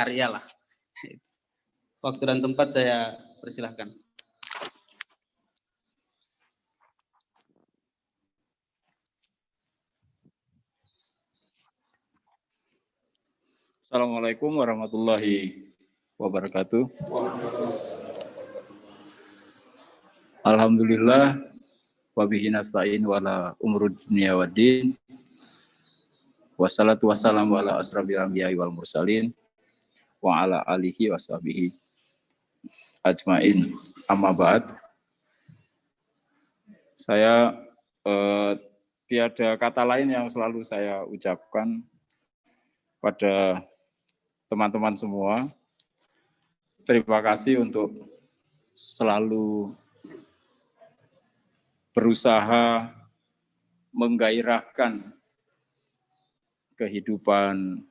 karya lah. Waktu dan tempat saya persilahkan. Assalamualaikum warahmatullahi wabarakatuh. Alhamdulillah wa bihi nasta'in wa ala umurud dunya waddin. Wassalatu wassalamu ala asrofil anbiya'i wal mursalin wa ala alihi wa sahbihi ajmain. Amma ba'd. Saya tiada kata lain yang selalu saya ucapkan pada teman-teman semua. Terima kasih untuk selalu berusaha menggairahkan kehidupan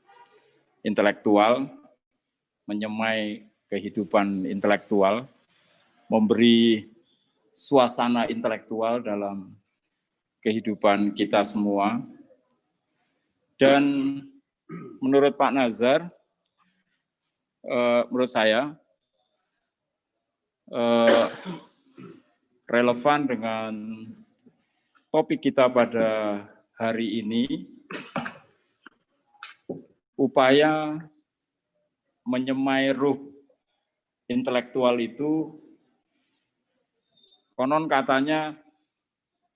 intelektual, menyemai kehidupan intelektual, memberi suasana intelektual dalam kehidupan kita semua. Dan menurut Pak Nazar, menurut saya, relevan dengan topik kita pada hari ini, upaya menyemai ruh intelektual itu, konon katanya,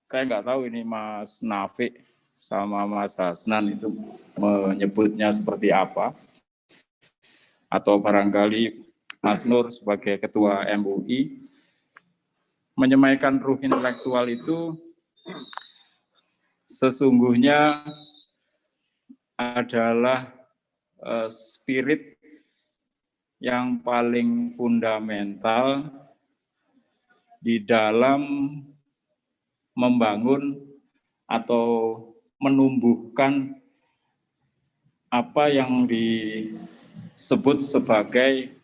saya nggak tahu ini Mas Nafik sama Mas Hasnan itu menyebutnya seperti apa, atau barangkali Mas Nur sebagai Ketua MUI, menyemaikan ruh intelektual itu sesungguhnya adalah spirit yang paling fundamental di dalam membangun atau menumbuhkan apa yang disebut sebagai,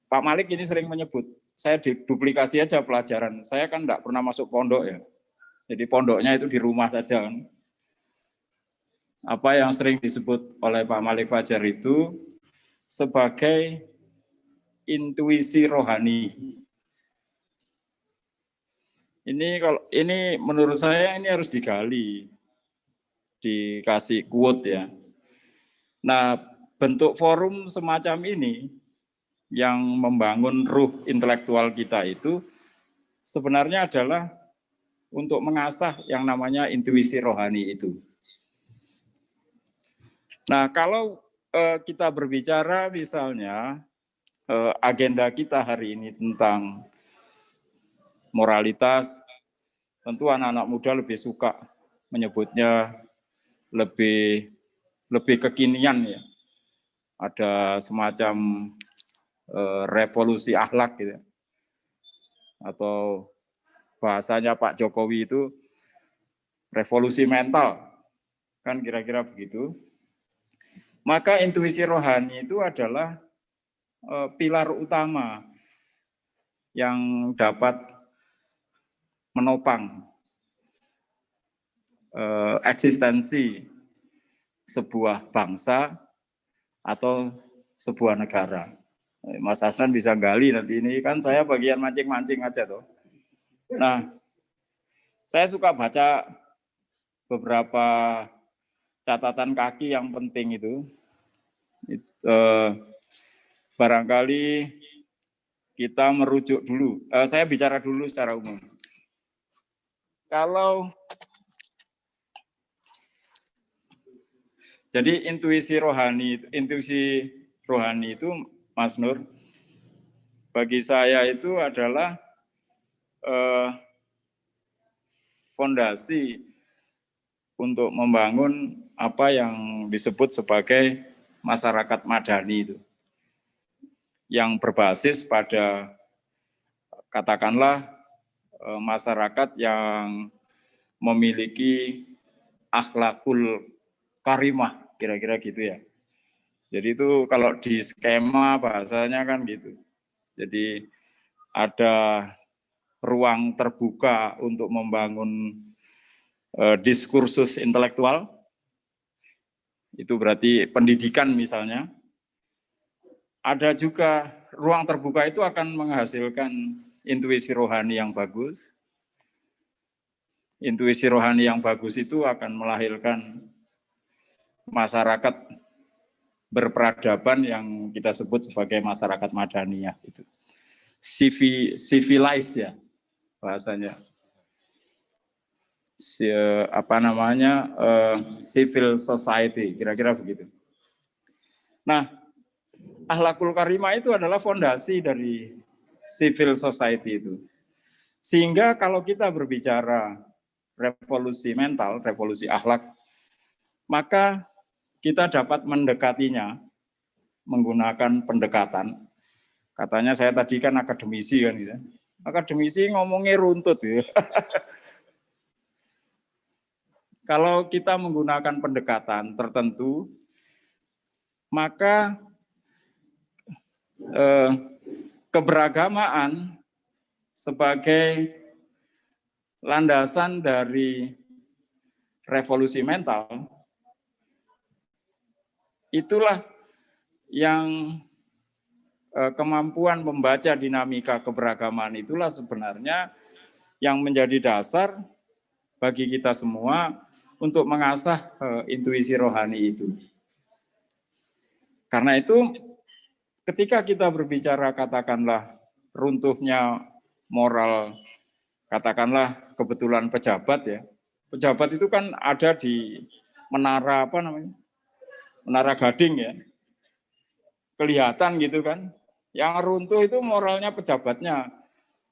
Pak Malik ini sering menyebut, saya duplikasi aja pelajaran. Saya kan enggak pernah masuk pondok ya. Jadi pondoknya itu di rumah saja kan. Apa yang sering disebut oleh Pak Malik Fajar itu sebagai intuisi rohani. Ini menurut saya ini harus digali, dikasih quote ya. Nah, bentuk forum semacam ini yang membangun ruh intelektual kita itu sebenarnya adalah untuk mengasah yang namanya intuisi rohani itu. Nah, kalau kita berbicara misalnya agenda kita hari ini tentang moralitas, tentu anak-anak muda lebih suka menyebutnya lebih kekinian ya. Ada semacam revolusi akhlak gitu. Atau bahasanya Pak Jokowi itu revolusi mental. Kan kira-kira begitu. Maka intuisi rohani itu adalah pilar utama yang dapat menopang eksistensi sebuah bangsa atau sebuah negara. Mas Hasnan bisa gali nanti, ini kan saya bagian mancing-mancing aja tuh. Nah, saya suka baca beberapa catatan kaki yang penting itu. Barangkali kita merujuk dulu. Saya bicara dulu secara umum. Jadi intuisi rohani itu, Mas Nur, bagi saya itu adalah fondasi untuk membangun apa yang disebut sebagai masyarakat madani itu, yang berbasis pada, katakanlah, masyarakat yang memiliki akhlakul karimah, kira-kira gitu ya. Jadi itu kalau di skema bahasanya kan gitu. Jadi ada ruang terbuka untuk membangun diskursus intelektual, itu berarti pendidikan misalnya, ada juga ruang terbuka itu akan menghasilkan intuisi rohani yang bagus. Intuisi rohani yang bagus itu akan melahirkan masyarakat berperadaban yang kita sebut sebagai masyarakat madaniyah itu. Civilized ya bahasanya. Civil society, kira-kira begitu. Nah, akhlakul karimah itu adalah fondasi dari civil society itu. Sehingga kalau kita berbicara revolusi mental, revolusi akhlak, maka kita dapat mendekatinya menggunakan pendekatan. Katanya saya tadi kan akademisi kan gitu. Akademisi ngomongnya runtut ya. Kalau kita menggunakan pendekatan tertentu, maka keberagamaan sebagai landasan dari revolusi mental, itulah yang kemampuan membaca dinamika keberagaman itulah sebenarnya yang menjadi dasar bagi kita semua untuk mengasah intuisi rohani itu. Karena itu ketika kita berbicara katakanlah runtuhnya moral, katakanlah kebetulan pejabat ya. Pejabat itu kan ada di menara Menara Gading ya. Kelihatan gitu kan. Yang runtuh itu moralnya pejabatnya.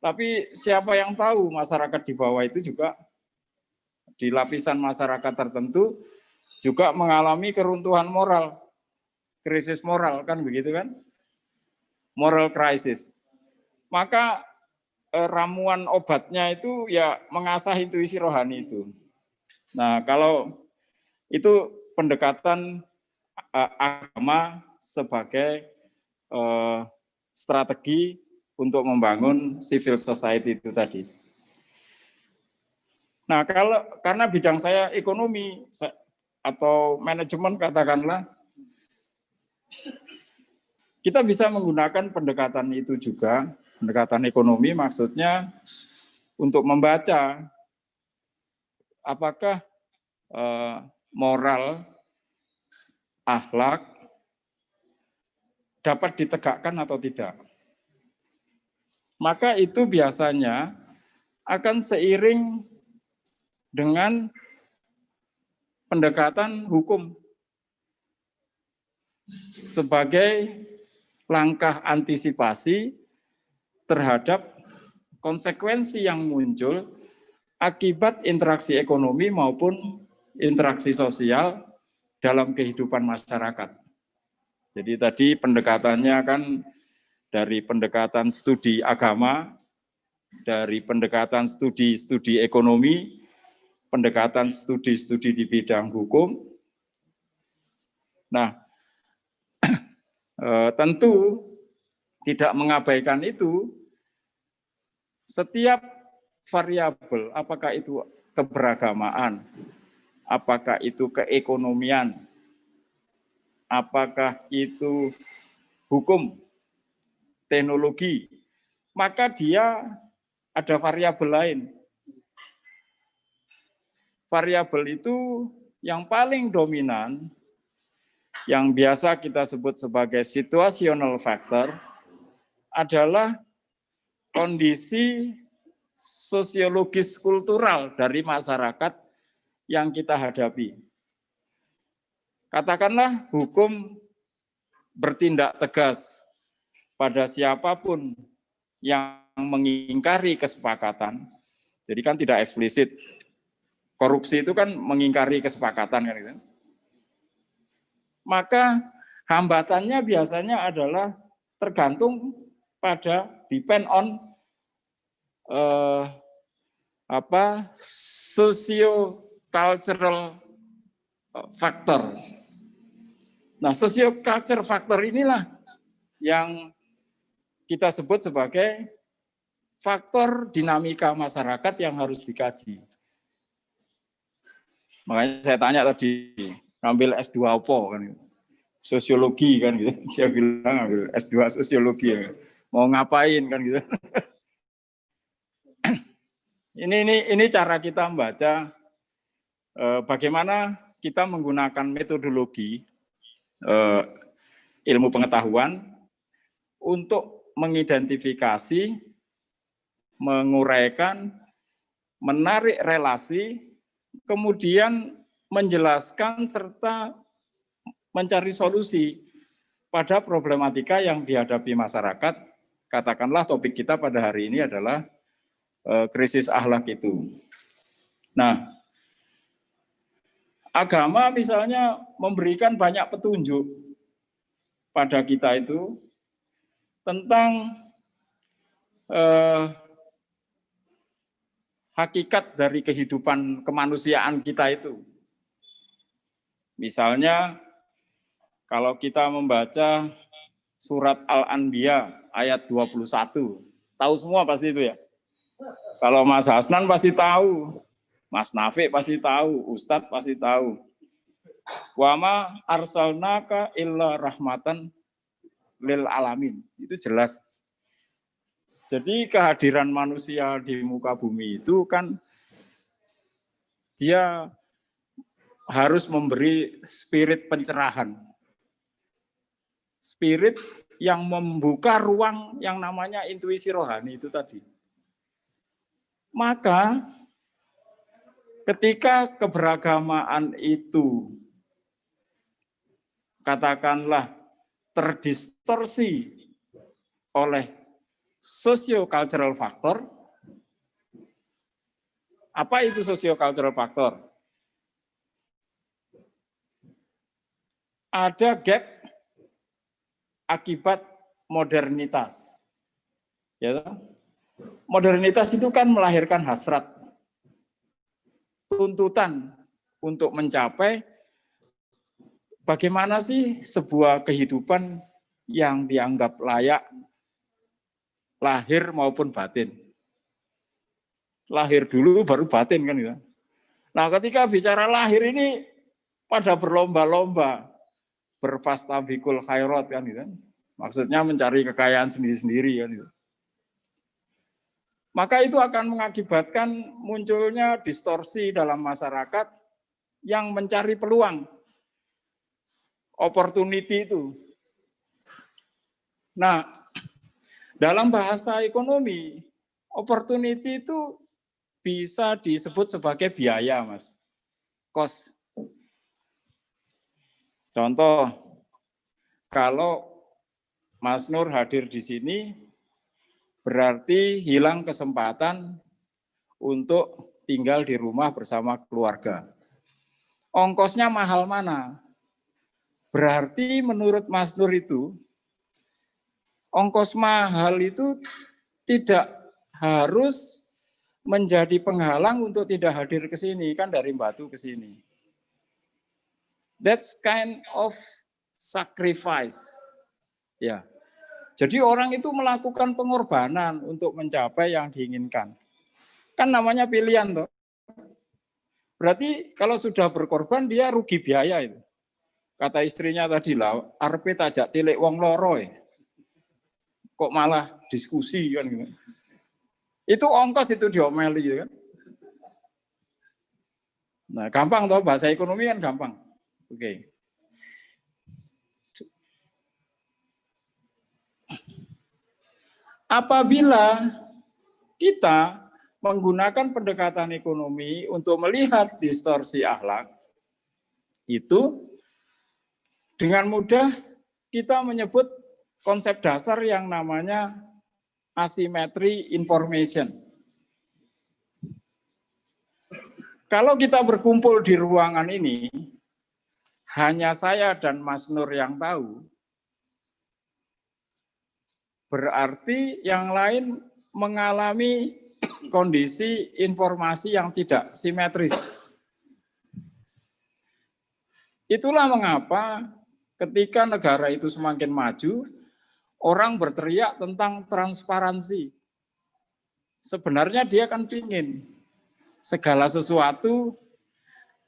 Tapi siapa yang tahu masyarakat di bawah itu juga di lapisan masyarakat tertentu juga mengalami keruntuhan moral, krisis moral kan begitu kan, moral crisis. Maka ramuan obatnya itu ya mengasah intuisi rohani itu. Nah kalau itu pendekatan agama sebagai strategi untuk membangun civil society itu tadi. Nah, karena bidang saya ekonomi atau manajemen katakanlah, kita bisa menggunakan pendekatan itu juga, pendekatan ekonomi maksudnya untuk membaca apakah moral, akhlak dapat ditegakkan atau tidak. Maka itu biasanya akan seiring dengan pendekatan hukum sebagai langkah antisipasi terhadap konsekuensi yang muncul akibat interaksi ekonomi maupun interaksi sosial dalam kehidupan masyarakat. Jadi tadi pendekatannya kan dari pendekatan studi agama, dari pendekatan studi ekonomi, pendekatan studi di bidang hukum. Nah, tentu tidak mengabaikan itu, setiap variabel, apakah itu keberagamaan, apakah itu keekonomian, apakah itu hukum, teknologi, maka dia ada variabel lain. Variabel itu yang paling dominan, yang biasa kita sebut sebagai situational factor, adalah kondisi sosiologis kultural dari masyarakat yang kita hadapi. Katakanlah hukum bertindak tegas pada siapapun yang mengingkari kesepakatan. Jadi kan tidak eksplisit. Korupsi itu kan mengingkari kesepakatan kan gitu. Maka hambatannya biasanya adalah tergantung pada depend on socio-cultural factor. Nah, socio-cultural factor inilah yang kita sebut sebagai faktor dinamika masyarakat yang harus dikaji. Makanya saya tanya tadi, ngambil S2 apa kan? sosiologi kan gitu. Dia bilang ambil S2 sosiologi ya. Mau ngapain kan gitu. Ini cara kita membaca bagaimana kita menggunakan metodologi ilmu pengetahuan untuk mengidentifikasi, menguraikan, menarik relasi, kemudian menjelaskan serta mencari solusi pada problematika yang dihadapi masyarakat. Katakanlah topik kita pada hari ini adalah krisis akhlak itu. Nah, agama misalnya memberikan banyak petunjuk pada kita itu tentang hakikat dari kehidupan kemanusiaan kita itu. Misalnya, kalau kita membaca surat Al-Anbiya ayat 21, tahu semua pasti itu ya. Kalau Mas Hasnan pasti tahu, Mas Nafik pasti tahu, Ustadz pasti tahu. Wa ma arsalnaka illa rahmatan lil alamin. Itu jelas. Jadi kehadiran manusia di muka bumi itu kan dia harus memberi spirit pencerahan. Spirit yang membuka ruang yang namanya intuisi rohani itu tadi. Maka ketika keberagamaan itu katakanlah terdistorsi oleh socio-cultural factor, apa itu socio-cultural factor? Ada gap akibat modernitas. Ya, modernitas itu kan melahirkan hasrat, tuntutan untuk mencapai bagaimana sih sebuah kehidupan yang dianggap layak lahir maupun batin. Lahir dulu baru batin kan gitu. Nah, ketika bicara lahir ini pada berlomba-lomba berfastabikul khairat kan gitu. Maksudnya mencari kekayaan sendiri-sendiri kan gitu. Maka itu akan mengakibatkan munculnya distorsi dalam masyarakat yang mencari peluang, opportunity itu. Nah, dalam bahasa ekonomi, opportunity itu bisa disebut sebagai biaya, Mas. Cost. Contoh, kalau Mas Nur hadir di sini, berarti hilang kesempatan untuk tinggal di rumah bersama keluarga. Ongkosnya mahal mana? Berarti menurut Mas Nur itu, ongkos mahal itu tidak harus menjadi penghalang untuk tidak hadir ke sini, kan dari Batu ke sini. That's kind of sacrifice. Ya. Jadi orang itu melakukan pengorbanan untuk mencapai yang diinginkan. Kan namanya pilihan toh. Berarti kalau sudah berkorban dia rugi biaya itu. Kata istrinya tadi lah, arep tajak tilik wong loro. Kok malah diskusi kan gitu. Itu ongkos itu diomeli gitu kan. Nah, gampang toh, bahasa ekonomi kan gampang. Oke. Apabila kita menggunakan pendekatan ekonomi untuk melihat distorsi akhlak, itu dengan mudah kita menyebut konsep dasar yang namanya asymmetry information. Kalau kita berkumpul di ruangan ini, hanya saya dan Mas Nur yang tahu, berarti yang lain mengalami kondisi informasi yang tidak simetris. Itulah mengapa ketika negara itu semakin maju, orang berteriak tentang transparansi. Sebenarnya dia kan ingin segala sesuatu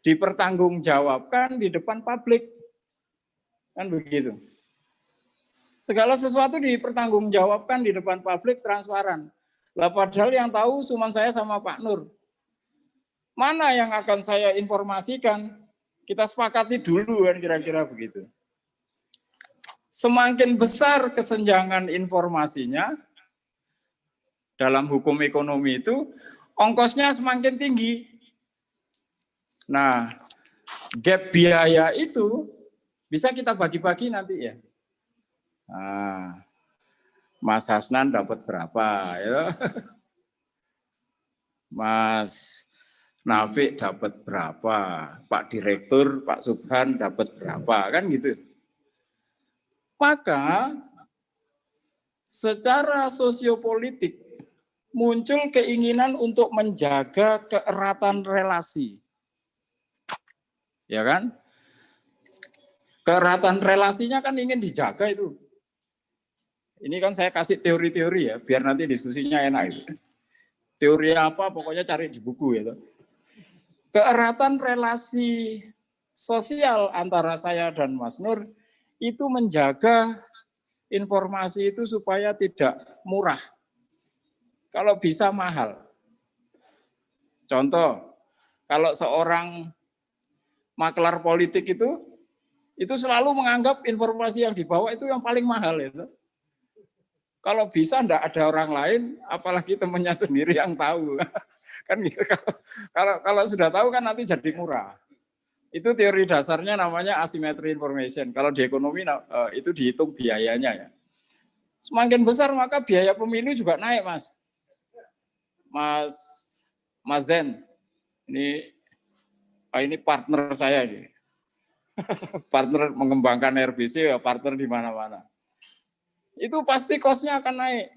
dipertanggungjawabkan di depan publik. Kan begitu. Segala sesuatu dipertanggungjawabkan di depan publik, transparan. Lah padahal yang tahu cuma saya sama Pak Nur. Mana yang akan saya informasikan? Kita sepakati dulu kan kira-kira begitu. Semakin besar kesenjangan informasinya dalam hukum ekonomi itu, ongkosnya semakin tinggi. Nah, gap biaya itu bisa kita bagi-bagi nanti ya. Nah, Mas Hasnan dapat berapa ya? Mas Nafik dapat berapa? Pak Direktur, Pak Subhan dapat berapa? Kan gitu. Maka secara sosiopolitik muncul keinginan untuk menjaga keeratan relasi. Ya kan? Keeratan relasinya kan ingin dijaga itu. Ini kan saya kasih teori-teori ya, biar nanti diskusinya enak itu. Teori apa, pokoknya cari di buku ya. Keeratan relasi sosial antara saya dan Mas Nur itu menjaga informasi itu supaya tidak murah. Kalau bisa mahal. Contoh, kalau seorang maklar politik itu selalu menganggap informasi yang dibawa itu yang paling mahal itu. Kalau bisa enggak ada orang lain, apalagi temannya sendiri yang tahu. Kan gitu. Kalau sudah tahu kan nanti jadi murah. Itu teori dasarnya namanya asymmetry information. Kalau di ekonomi itu dihitung biayanya ya. Semakin besar maka biaya pemilu juga naik, Mas. Mas Zen, ini partner saya ini. Partner mengembangkan RBC ya, partner di mana-mana. Itu pasti kosnya akan naik.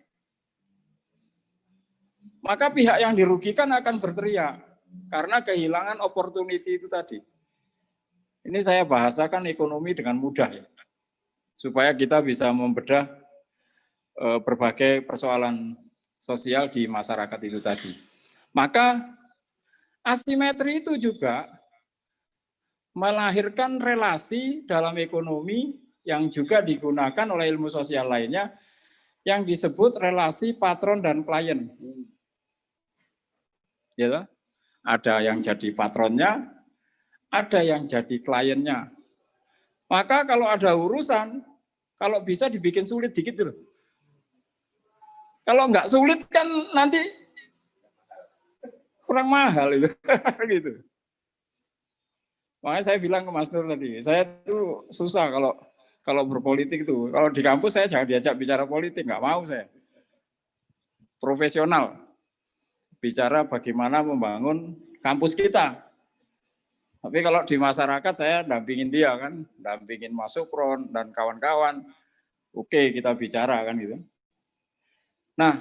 Maka pihak yang dirugikan akan berteriak karena kehilangan opportunity itu tadi. Ini saya bahasakan ekonomi dengan mudah ya, supaya kita bisa membedah berbagai persoalan sosial di masyarakat itu tadi. Maka asimetri itu juga melahirkan relasi dalam ekonomi yang juga digunakan oleh ilmu sosial lainnya yang disebut relasi patron dan klien. Ya, ada yang jadi patronnya, ada yang jadi kliennya. Maka kalau ada urusan, kalau bisa dibikin sulit dikit dulu. Kalau nggak sulit kan nanti kurang mahal itu. Gitu. Makanya saya bilang ke Mas Nur tadi, saya tuh susah kalau berpolitik itu. Kalau di kampus saya jangan diajak bicara politik, nggak mau saya. Profesional, bicara bagaimana membangun kampus kita. Tapi kalau di masyarakat saya dampingin dia kan, dampingin Mas Sukron dan kawan-kawan. Oke, kita bicara kan gitu. Nah,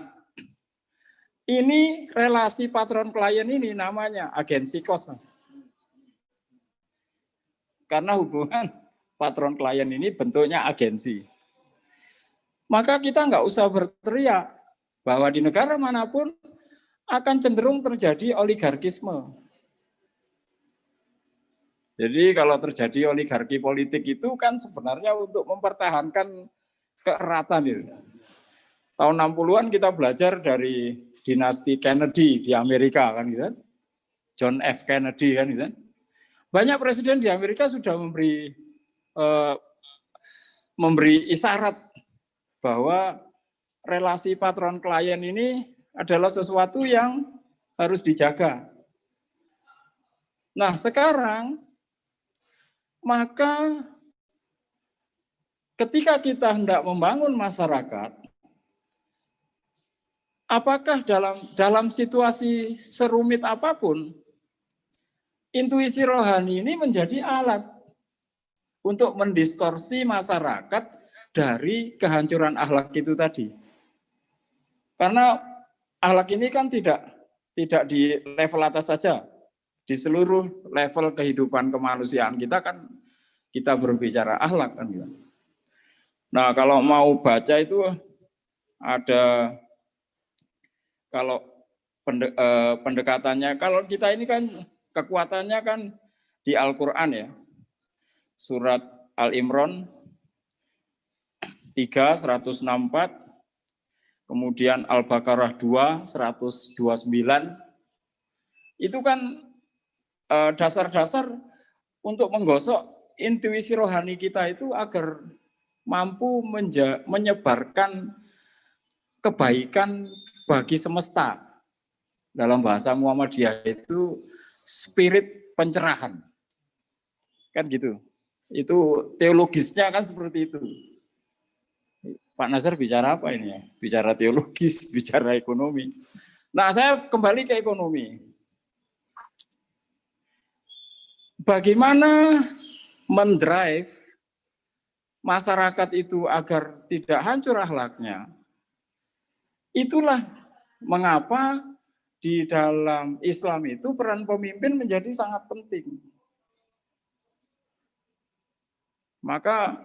ini relasi patron klien ini namanya agensi kos, Mas. Karena hubungan patron klien ini bentuknya agensi. Maka kita nggak usah berteriak bahwa di negara manapun akan cenderung terjadi oligarkisme. Jadi kalau terjadi oligarki politik itu kan sebenarnya untuk mempertahankan keeratan itu. Tahun 60-an kita belajar dari dinasti Kennedy di Amerika kan gitu. John F. Kennedy kan gitu. Banyak presiden di Amerika sudah memberi isyarat bahwa relasi patron klien ini adalah sesuatu yang harus dijaga. Nah, sekarang maka ketika kita hendak membangun masyarakat, apakah dalam situasi serumit apapun, intuisi rohani ini menjadi alat untuk mendistorsi masyarakat dari kehancuran akhlak itu tadi. Karena akhlak ini kan tidak di level atas saja, di seluruh level kehidupan kemanusiaan kita kan kita berbicara akhlak kan gitu. Nah, kalau mau baca itu ada kalau pendekatannya, kalau kita ini kan kekuatannya kan di Al-Qur'an ya. Surat Al-Imran 3, 164, kemudian Al-Baqarah 2, 129. Itu kan dasar-dasar untuk menggosok intuisi rohani kita itu agar mampu menyebarkan kebaikan bagi semesta. Dalam bahasa Muhammadiyah itu spirit pencerahan. Kan gitu. Itu teologisnya kan seperti itu. Pak Nazar bicara apa ini ya? Bicara teologis, bicara ekonomi. Nah, saya kembali ke ekonomi. Bagaimana mendrive masyarakat itu agar tidak hancur akhlaknya? Itulah mengapa di dalam Islam itu peran pemimpin menjadi sangat penting. Maka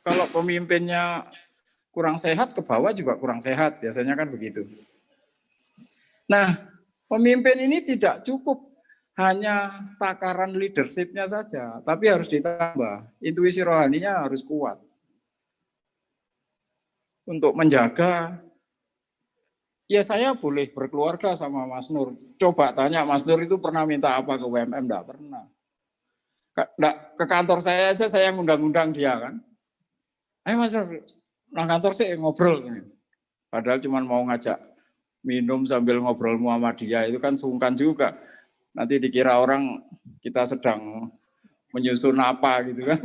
kalau pemimpinnya kurang sehat, ke bawah juga kurang sehat. Biasanya kan begitu. Nah, pemimpin ini tidak cukup hanya takaran leadership-nya saja, tapi harus ditambah. Intuisi rohaninya harus kuat. Untuk menjaga, ya saya boleh berkeluarga sama Mas Nur. Coba tanya Mas Nur itu pernah minta apa ke UMM? Enggak pernah. Ke kantor saya aja saya ngundang-undang dia kan. Ayo Mas Nur, nah kantor sih ngobrol. Padahal cuma mau ngajak minum sambil ngobrol Muhammadiyah, itu kan sungkan juga. Nanti dikira orang kita sedang menyusun apa gitu kan.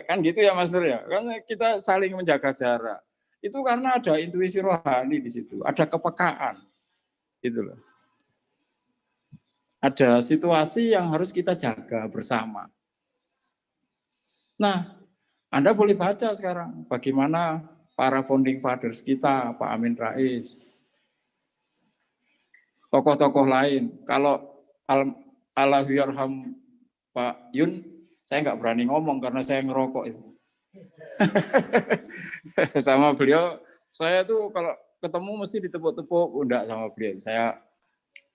Kan gitu ya Mas Nur ya. Kan kita saling menjaga jarak. Itu karena ada intuisi rohani di situ, ada kepekaan. Gitu loh. Ada situasi yang harus kita jaga bersama. Nah, Anda boleh baca sekarang bagaimana para founding fathers kita, Pak Amin Rais, tokoh-tokoh lain. Kalau Allahyarham Pak Yun, saya nggak berani ngomong karena saya ngerokok itu. Sama beliau, saya tuh kalau ketemu mesti ditepuk-tepuk pundak sama beliau. Saya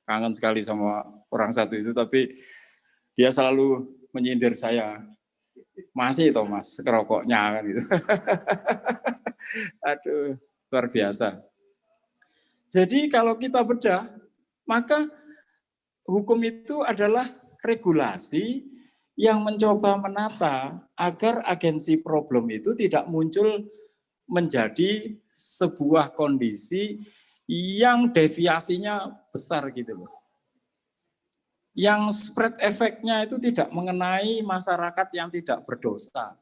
kangen sekali sama orang satu itu, tapi dia selalu menyindir saya. Masih toh Mas, kerokoknya kan gitu. Aduh, luar biasa. Jadi kalau kita bedah, maka hukum itu adalah regulasi yang mencoba menata agar agensi problem itu tidak muncul menjadi sebuah kondisi yang deviasinya besar gitu loh. Yang spread efeknya itu tidak mengenai masyarakat yang tidak berdosa.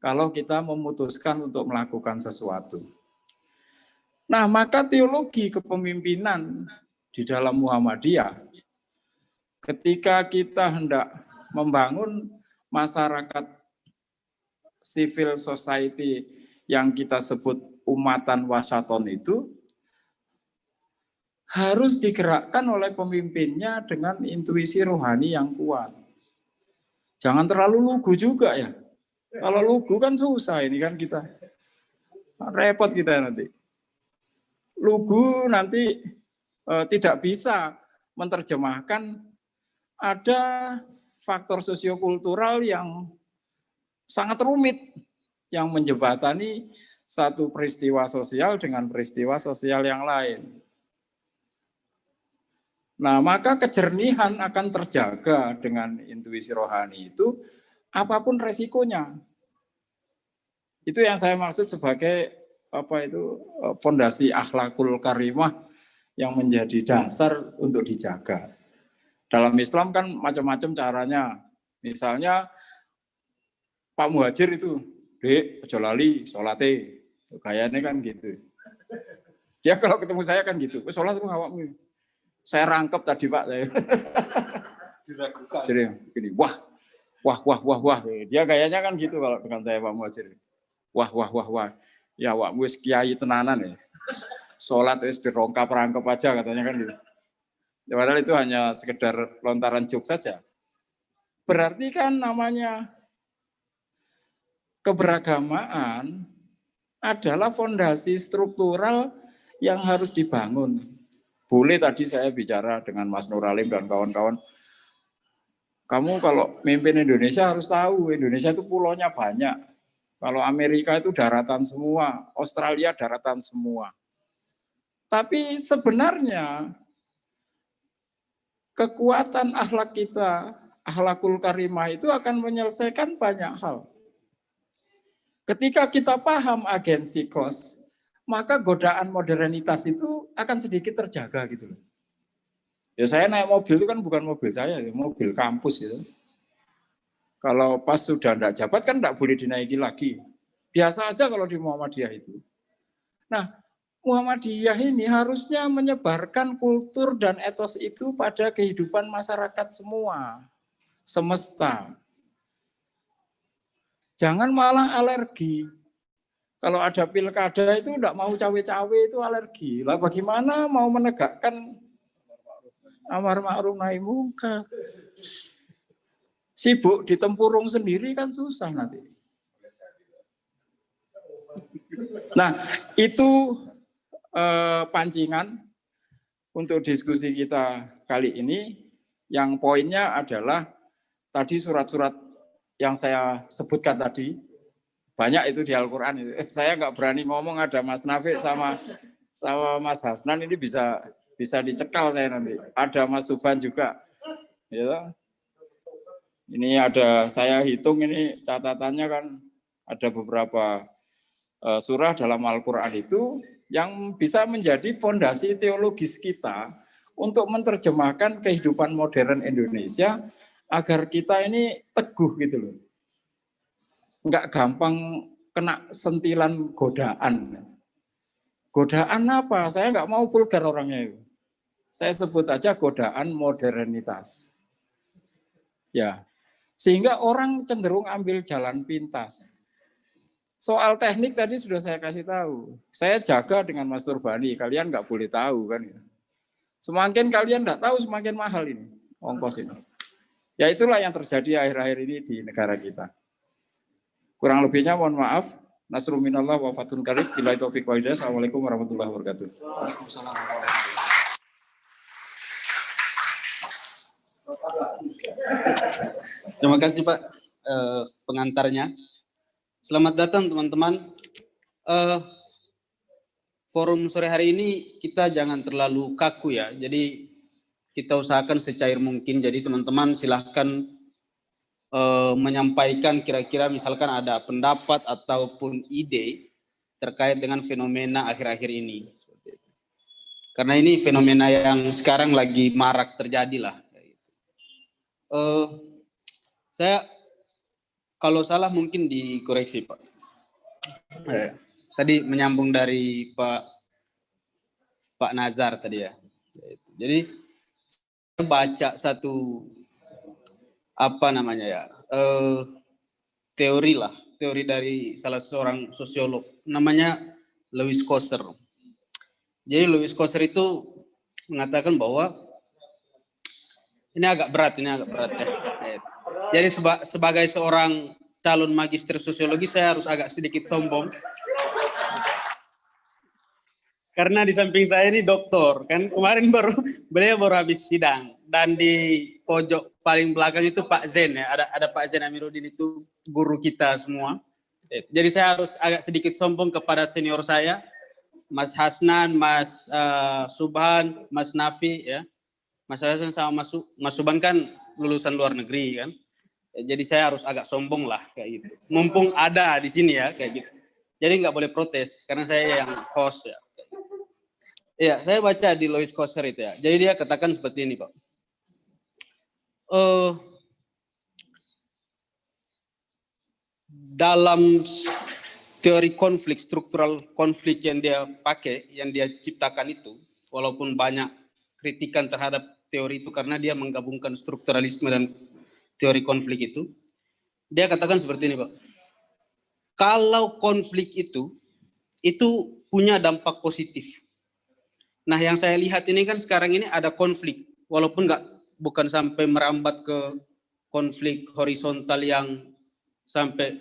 Kalau kita memutuskan untuk melakukan sesuatu. Nah, maka teologi kepemimpinan di dalam Muhammadiyah, ketika kita hendak membangun masyarakat civil society yang kita sebut umatan wasaton itu, harus digerakkan oleh pemimpinnya dengan intuisi rohani yang kuat. Jangan terlalu lugu juga ya. Kalau lugu kan susah ini kan kita. Repot kita nanti. Lugu nanti tidak bisa menerjemahkan ada faktor sosiokultural yang sangat rumit yang menjembatani satu peristiwa sosial dengan peristiwa sosial yang lain. Nah, maka kejernihan akan terjaga dengan intuisi rohani itu apapun resikonya. Itu yang saya maksud sebagai fondasi akhlakul karimah yang menjadi dasar untuk dijaga. Dalam Islam kan macam-macam caranya. Misalnya Pak Muhajir itu, "Dek, ojo lali salate." Kayaknya kan gitu. Dia kalau ketemu saya kan gitu, "Salat lu ngawakmu." Saya rangkep tadi Pak. Diragukan. Jadi gini, wah. Dia kayaknya kan gitu kalau dengan saya Pak Muhajir. Wah. Ya wak wis kiai tenanan ya. Sholat wis dirongkap-rangkep aja katanya kan gitu. Padahal itu hanya sekedar lontaran joke saja. Berarti kan namanya keberagamaan adalah fondasi struktural yang harus dibangun. Boleh tadi saya bicara dengan Mas Nur Alim dan kawan-kawan, kamu kalau mimpin Indonesia harus tahu, Indonesia itu pulaunya banyak. Kalau Amerika itu daratan semua, Australia daratan semua. Tapi sebenarnya kekuatan akhlak kita, akhlakul karimah itu akan menyelesaikan banyak hal. Ketika kita paham agensi kos, maka godaan modernitas itu akan sedikit terjaga gitu loh. Ya saya naik mobil itu kan bukan mobil saya, ya, mobil kampus gitu. Kalau pas sudah tidak jabat kan tidak boleh dinaiki lagi. Biasa aja kalau di Muhammadiyah itu. Nah, Muhammadiyah ini harusnya menyebarkan kultur dan etos itu pada kehidupan masyarakat semua, semesta. Jangan malah alergi. Kalau ada pilkada itu tidak mau cawe-cawe itu alergi. Lah bagaimana mau menegakkan amar ma'ruf nahi munkar? Sibuk di tempurung sendiri kan susah nanti. Nah, itu pancingan untuk diskusi kita kali ini. Yang poinnya adalah tadi surat-surat yang saya sebutkan tadi, banyak itu di Al-Quran. Saya nggak berani ngomong, ada Mas Nafi sama Mas Hasnan, ini bisa dicekal saya nanti. Ada Mas Subhan juga. Ya. Ini ada, saya hitung ini catatannya kan ada beberapa surah dalam Al-Quran itu yang bisa menjadi fondasi teologis kita untuk menerjemahkan kehidupan modern Indonesia agar kita ini teguh gitu loh. Enggak gampang kena sentilan godaan. Godaan apa? Saya enggak mau vulgar orangnya itu. Saya sebut aja godaan modernitas. Ya, sehingga orang cenderung ambil jalan pintas. Soal teknik tadi sudah saya kasih tahu. Saya jaga dengan Mas Turbani, kalian nggak boleh tahu kan. Semakin kalian nggak tahu, semakin mahal ini ongkos ini. Ya itulah yang terjadi akhir-akhir ini di negara kita. Kurang lebihnya mohon maaf. Nasrul minallah wa fatun qarib. Billahi taufiq wal hidayah. Assalamualaikum warahmatullahi wabarakatuh. Terima kasih Pak pengantarnya. Selamat datang teman-teman. Forum sore hari ini kita jangan terlalu kaku ya. Jadi kita usahakan secair mungkin. Jadi teman-teman silahkan menyampaikan kira-kira misalkan ada pendapat ataupun ide terkait dengan fenomena akhir-akhir ini. Karena ini fenomena yang sekarang lagi marak terjadi lah. Kalau salah mungkin dikoreksi Pak. Tadi menyambung dari Pak Nazar tadi ya. Jadi saya baca satu teori dari salah seorang sosiolog namanya Lewis Coser. Jadi Lewis Coser itu mengatakan bahwa ini agak berat ya. Jadi sebagai seorang calon magister sosiologi saya harus agak sedikit sombong. Karena di samping saya ini doktor, kan kemarin beliau baru habis sidang, dan di pojok paling belakang itu Pak Zen ya, ada Pak Zen Amiruddin itu guru kita semua. Jadi saya harus agak sedikit sombong kepada senior saya, Mas Hasnan, Mas Subhan, Mas Nafi ya. Mas Hasan sama Mas Subhan kan lulusan luar negeri kan. Jadi saya harus agak sombong lah kayak gitu. Mumpung ada di sini ya kayak gitu. Jadi nggak boleh protes karena saya yang host ya. Ya, saya baca di Lewis Coser itu ya. Jadi dia katakan seperti ini, Pak. Dalam teori konflik, struktural konflik yang dia pakai, yang dia ciptakan itu, walaupun banyak kritikan terhadap teori itu karena dia menggabungkan strukturalisme dan teori konflik itu, dia katakan seperti ini, Pak. Kalau konflik itu punya dampak positif. Nah, yang saya lihat ini kan sekarang ini ada konflik, walaupun bukan sampai merambat ke konflik horizontal yang sampai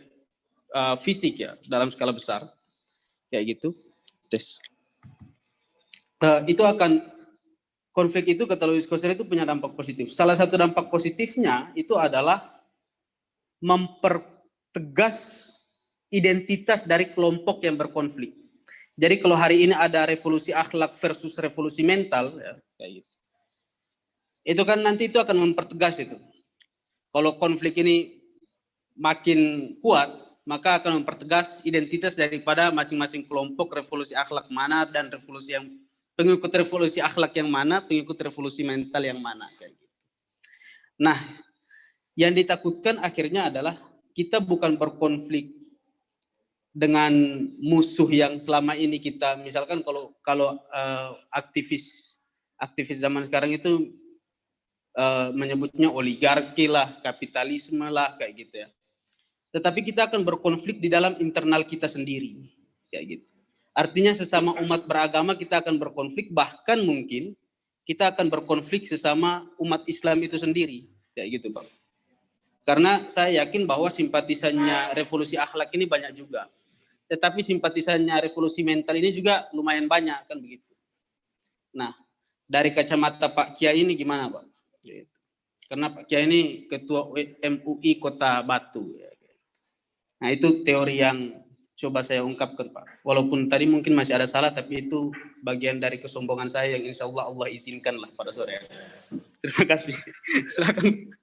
fisik ya, dalam skala besar, kayak gitu. Konflik itu kata Lewis Coser itu punya dampak positif. Salah satu dampak positifnya itu adalah mempertegas identitas dari kelompok yang berkonflik. Jadi kalau hari ini ada revolusi akhlak versus revolusi mental, ya, kayak gitu. Itu kan nanti itu akan mempertegas itu. Kalau konflik ini makin kuat, maka akan mempertegas identitas daripada masing-masing kelompok revolusi akhlak mana dan revolusi yang pengikut revolusi akhlak yang mana, pengikut revolusi mental yang mana, kayak gitu. Nah, yang ditakutkan akhirnya adalah kita bukan berkonflik dengan musuh yang selama ini kita, misalkan kalau aktivis zaman sekarang itu menyebutnya oligarki lah, kapitalisme lah, kayak gitu ya. Tetapi kita akan berkonflik di dalam internal kita sendiri, kayak gitu. Artinya sesama umat beragama kita akan berkonflik, bahkan mungkin kita akan berkonflik sesama umat Islam itu sendiri, kayak gitu, Bang. Karena saya yakin bahwa simpatisannya revolusi akhlak ini banyak juga. Tetapi simpatisannya revolusi mental ini juga lumayan banyak, kan begitu. Nah, dari kacamata Pak Kiai ini gimana, Pak? Karena Pak Kiai ini ketua MUI Kota Batu. Nah, itu teori yang coba saya ungkapkan, Pak. Walaupun tadi mungkin masih ada salah, tapi itu bagian dari kesombongan saya yang insya Allah Allah izinkan lah pada sore. Terima kasih. Silakan.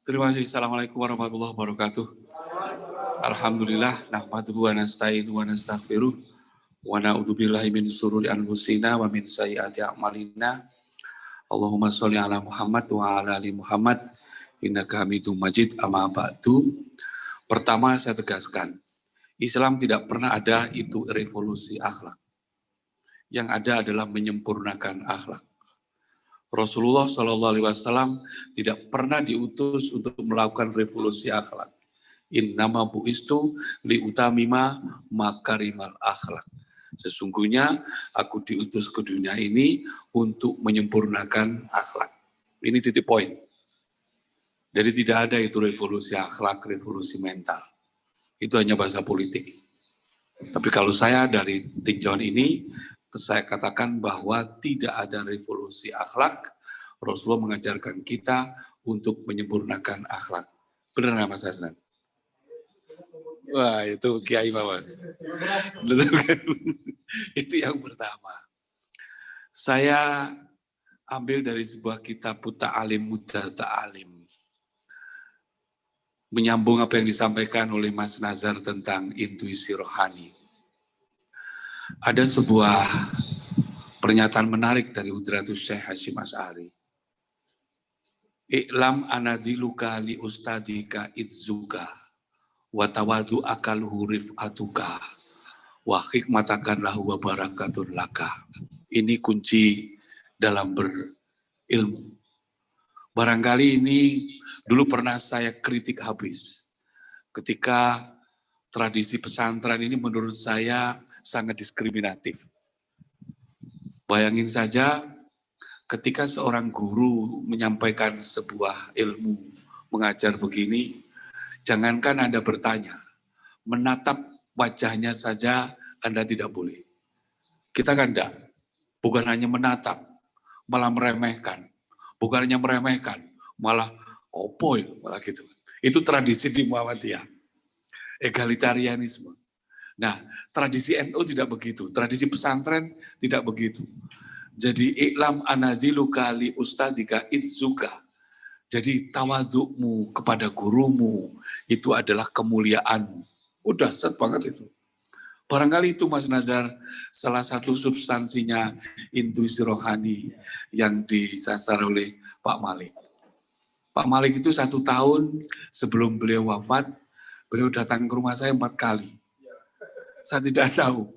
Terima kasih. Assalamualaikum warahmatullahi wabarakatuh. Alhamdulillah, nahmaduhu wa nasta'inuhu wa nastaghfiruh wa na'udzubillahi min syururi anfusina wa min sayyiati a'malina. Allahumma sholli ala Muhammad wa ala ali Muhammad innaka Hamidum Majid. Amma ba'du. Pertama saya tegaskan, Islam tidak pernah ada itu revolusi akhlak. Yang ada adalah menyempurnakan akhlak. Rasulullah SAW tidak pernah diutus untuk melakukan revolusi akhlak. Innama bu'istu liutamima makarimal akhlak. Sesungguhnya aku diutus ke dunia ini untuk menyempurnakan akhlak. Ini titik poin. Jadi tidak ada itu revolusi akhlak, revolusi mental. Itu hanya bahasa politik. Tapi kalau saya dari tinjauan ini, saya katakan bahwa tidak ada revolusi akhlak. Rasulullah mengajarkan kita untuk menyempurnakan akhlak. Benar nggak Mas Hasnan? Wah, itu Kiai Mawar. Itu yang pertama. Saya ambil dari sebuah kitab Ta'alim Muda Ta'alim. Menyambung apa yang disampaikan oleh Mas Nazar tentang intuisi rohani. Ada sebuah pernyataan menarik dari Udratus Syekh Hashim Asy'ari. I'lam anadiluka li ustadika idzuka wa tawadu akaluhu rif'atuka wa hikmatakan lahu wa barakatun laka. Ini kunci dalam berilmu. Barangkali ini dulu pernah saya kritik habis. Ketika tradisi pesantren ini menurut saya sangat diskriminatif. Bayangin saja ketika seorang guru menyampaikan sebuah ilmu, mengajar begini, jangankan Anda bertanya, menatap wajahnya saja Anda tidak boleh. Kita kan enggak, bukan hanya menatap, malah meremehkan. Bukan hanya meremehkan, malah opo itu, malah gitu. Itu tradisi di Muhammadiyah, egalitarianisme. Nah, tradisi NU tidak begitu, tradisi pesantren tidak begitu. Jadi iklam anadiluka li ustadika idzuka. Jadi tawadukmu kepada gurumu itu adalah kemuliaanmu. Udah set banget itu. Barangkali itu Mas Nazar salah satu substansinya intuisi rohani yang disasar oleh Pak Malik. Pak Malik itu 1 tahun sebelum beliau wafat, beliau datang ke rumah saya 4 kali. Saya tidak tahu,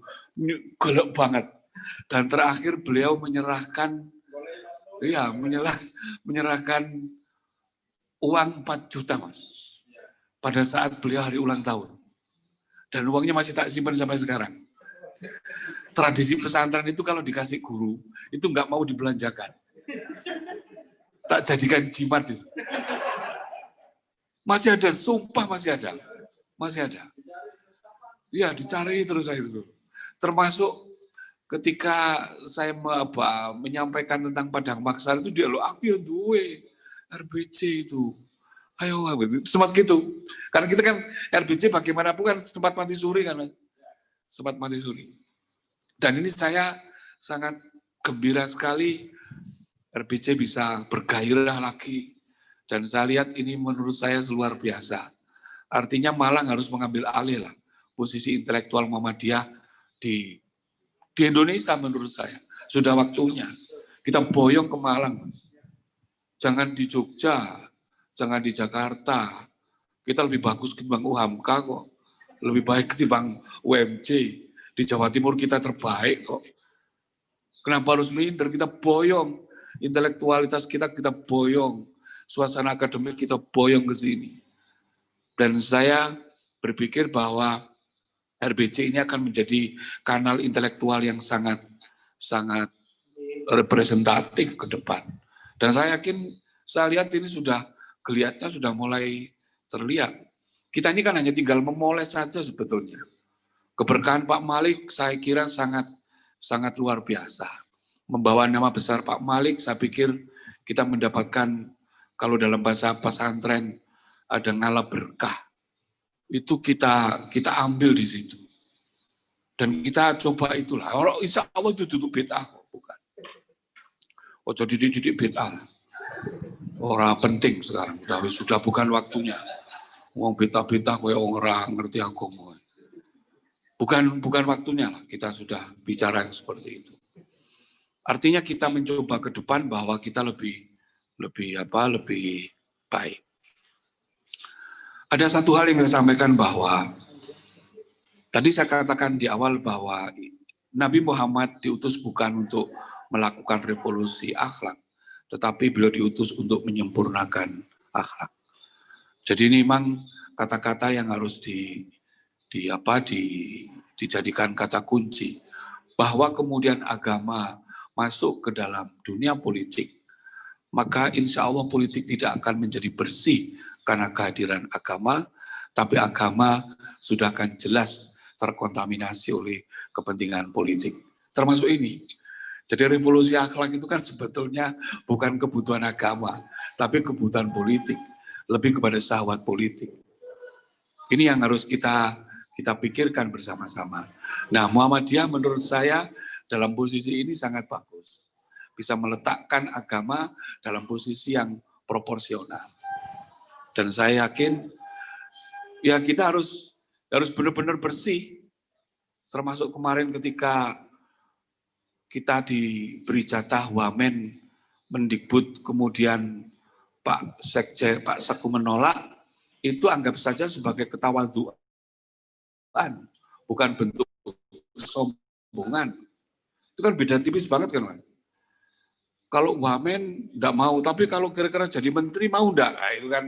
golok banget. Dan terakhir beliau menyerahkan uang 4 juta Mas. Pada saat beliau hari ulang tahun. Dan uangnya masih tak simpan sampai sekarang. Tradisi pesantren itu kalau dikasih guru, itu nggak mau dibelanjakan. Tak jadikan jimat itu. Masih ada, sumpah masih ada. Masih ada. Ya dicari terus saya itu. Termasuk ketika saya menyampaikan tentang Padang Maksar itu dia loh, aku ya duwe RBC itu. Ayo, sempat gitu. Karena kita kan RBC bagaimanapun kan sempat mati suri kan, Mas. Sempat mati suri. Dan ini saya sangat gembira sekali RBC bisa bergairah lagi. Dan saya lihat ini menurut saya luar biasa. Artinya Malang harus mengambil alih lah posisi intelektual Muhammadiyah di Indonesia menurut saya. Sudah waktunya. Kita boyong ke Malang. Jangan di Jogja, jangan di Jakarta. Kita lebih bagus ketimbang UHAMKA kok. Lebih baik ketimbang UMJ. Di Jawa Timur kita terbaik kok. Kenapa harus minder? Kita boyong. Intelektualitas kita boyong. Suasana akademik kita boyong ke sini. Dan saya berpikir bahwa RBC ini akan menjadi kanal intelektual yang sangat representatif ke depan. Dan saya yakin, saya lihat ini sudah geliatnya sudah mulai terlihat. Kita ini kan hanya tinggal memoles saja sebetulnya. Keberkahan Pak Malik saya kira sangat luar biasa. Membawa nama besar Pak Malik, saya pikir kita mendapatkan, kalau dalam bahasa pesantren ada ngala berkah. Itu kita ambil di situ. Dan kita coba itulah. Orang insya Allah itu duduk bid'ah, bukan. Oh jadi dididik bid'ah. Orang penting sekarang, sudah bukan waktunya. Wong bid'ah kowe ora ngerti agama. Bukan waktunya lah, kita sudah bicara yang seperti itu. Artinya kita mencoba ke depan bahwa kita lebih baik. Ada satu hal yang saya sampaikan bahwa tadi saya katakan di awal bahwa Nabi Muhammad diutus bukan untuk melakukan revolusi akhlak, tetapi beliau diutus untuk menyempurnakan akhlak. Jadi ini memang kata-kata yang harus dijadikan kata kunci, bahwa kemudian agama masuk ke dalam dunia politik, maka insya Allah politik tidak akan menjadi bersih karena kehadiran agama, tapi agama sudah akan jelas terkontaminasi oleh kepentingan politik. Termasuk ini. Jadi revolusi akhlak itu kan sebetulnya bukan kebutuhan agama, tapi kebutuhan politik, lebih kepada syahwat politik. Ini yang harus kita pikirkan bersama-sama. Nah, Muhammadiyah menurut saya dalam posisi ini sangat bagus. Bisa meletakkan agama dalam posisi yang proporsional. Dan saya yakin ya kita harus benar-benar bersih. Termasuk kemarin ketika kita diberi jatah wamen Mendikbud, kemudian Pak Seku menolak, itu anggap saja sebagai ketawaduan, bukan bentuk kesombongan. Itu kan beda tipis banget kan, Mas? Kalau wamen enggak mau, tapi kalau kira-kira jadi menteri mau enggak? Nah, itu kan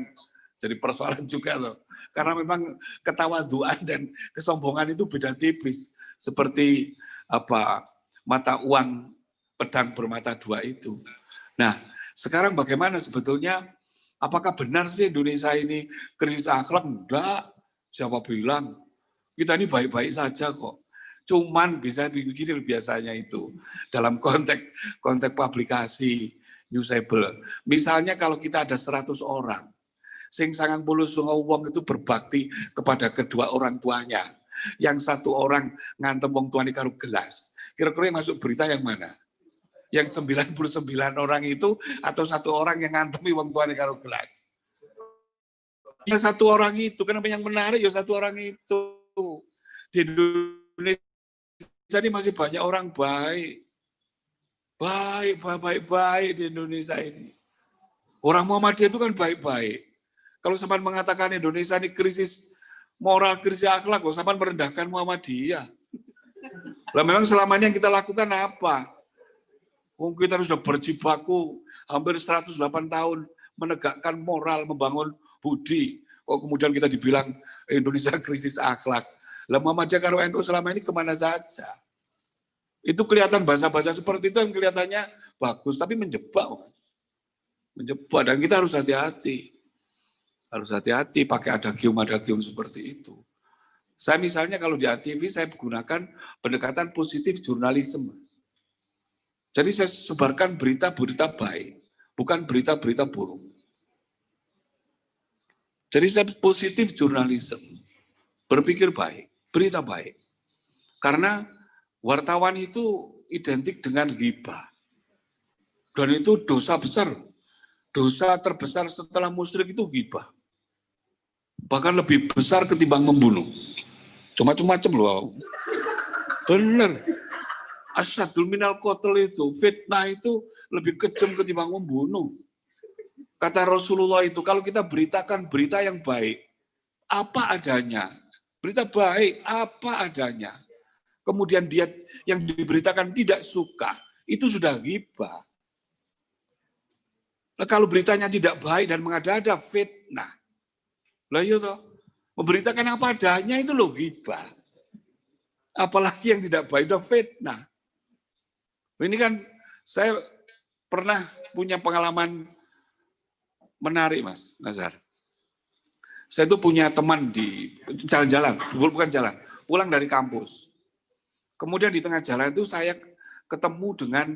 jadi persoalan juga loh. Karena memang ketawaduan dan kesombongan itu beda tipis. Seperti mata uang pedang bermata dua itu. Nah, sekarang bagaimana sebetulnya? Apakah benar sih Indonesia ini krisis akhlak? Enggak. Siapa bilang? Kita ini baik-baik saja kok. Cuman bisa begini biasanya itu dalam konteks publikasi newsable. Misalnya kalau kita ada 100 orang, sing 90 wong itu berbakti kepada kedua orang tuanya. Yang satu orang ngantem wong tuane karo gelas. Kira-kira yang masuk berita yang mana? Yang 99 orang itu atau satu orang yang ngantemi wong tuane karo gelas? Yang satu orang itu, kenapa yang menarik ya satu orang itu. Di Indonesia jadi masih banyak orang baik di Indonesia ini. Orang Muhammadiyah itu kan baik-baik. Kalau sampai mengatakan Indonesia ini krisis moral, krisis akhlak, kok sampai merendahkan Muhammadiyah. Lah memang selama ini yang kita lakukan apa? Kita sudah berjibaku hampir 108 tahun menegakkan moral, membangun budi. Kok kemudian kita dibilang Indonesia krisis akhlak. Lah Muhammadiyah karo NU selama ini kemana saja? Itu kelihatan bahasa-bahasa seperti itu yang kelihatannya bagus, tapi menjebak. Menjebak, dan kita harus hati-hati. Harus hati-hati pakai adagium seperti itu. Saya misalnya kalau di ATV saya menggunakan pendekatan positif jurnalisme. Jadi saya sebarkan berita-berita baik, bukan berita-berita buruk. Jadi saya positif jurnalisme, berpikir baik, berita baik. Karena wartawan itu identik dengan ghibah. Dan itu dosa besar. Dosa terbesar setelah musyrik itu ghibah. Bahkan lebih besar ketimbang membunuh. Macam-macam loh. Benar. Asyadul minal qatl itu, fitnah itu lebih kejam ketimbang membunuh. Kata Rasulullah itu, kalau kita beritakan berita yang baik, apa adanya. Berita baik, apa adanya. Kemudian dia yang diberitakan tidak suka, itu sudah ghibah. Nah, kalau beritanya tidak baik dan mengada-ada fitnah. Lah iya toh, memberitakan apa adanya itu loh ghibah. Apalagi yang tidak baik udah fitnah. Ini kan saya pernah punya pengalaman menarik, Mas Nazar. Saya itu punya teman di jalan-jalan, bukan jalan, pulang dari kampus. Kemudian di tengah jalan itu saya ketemu dengan,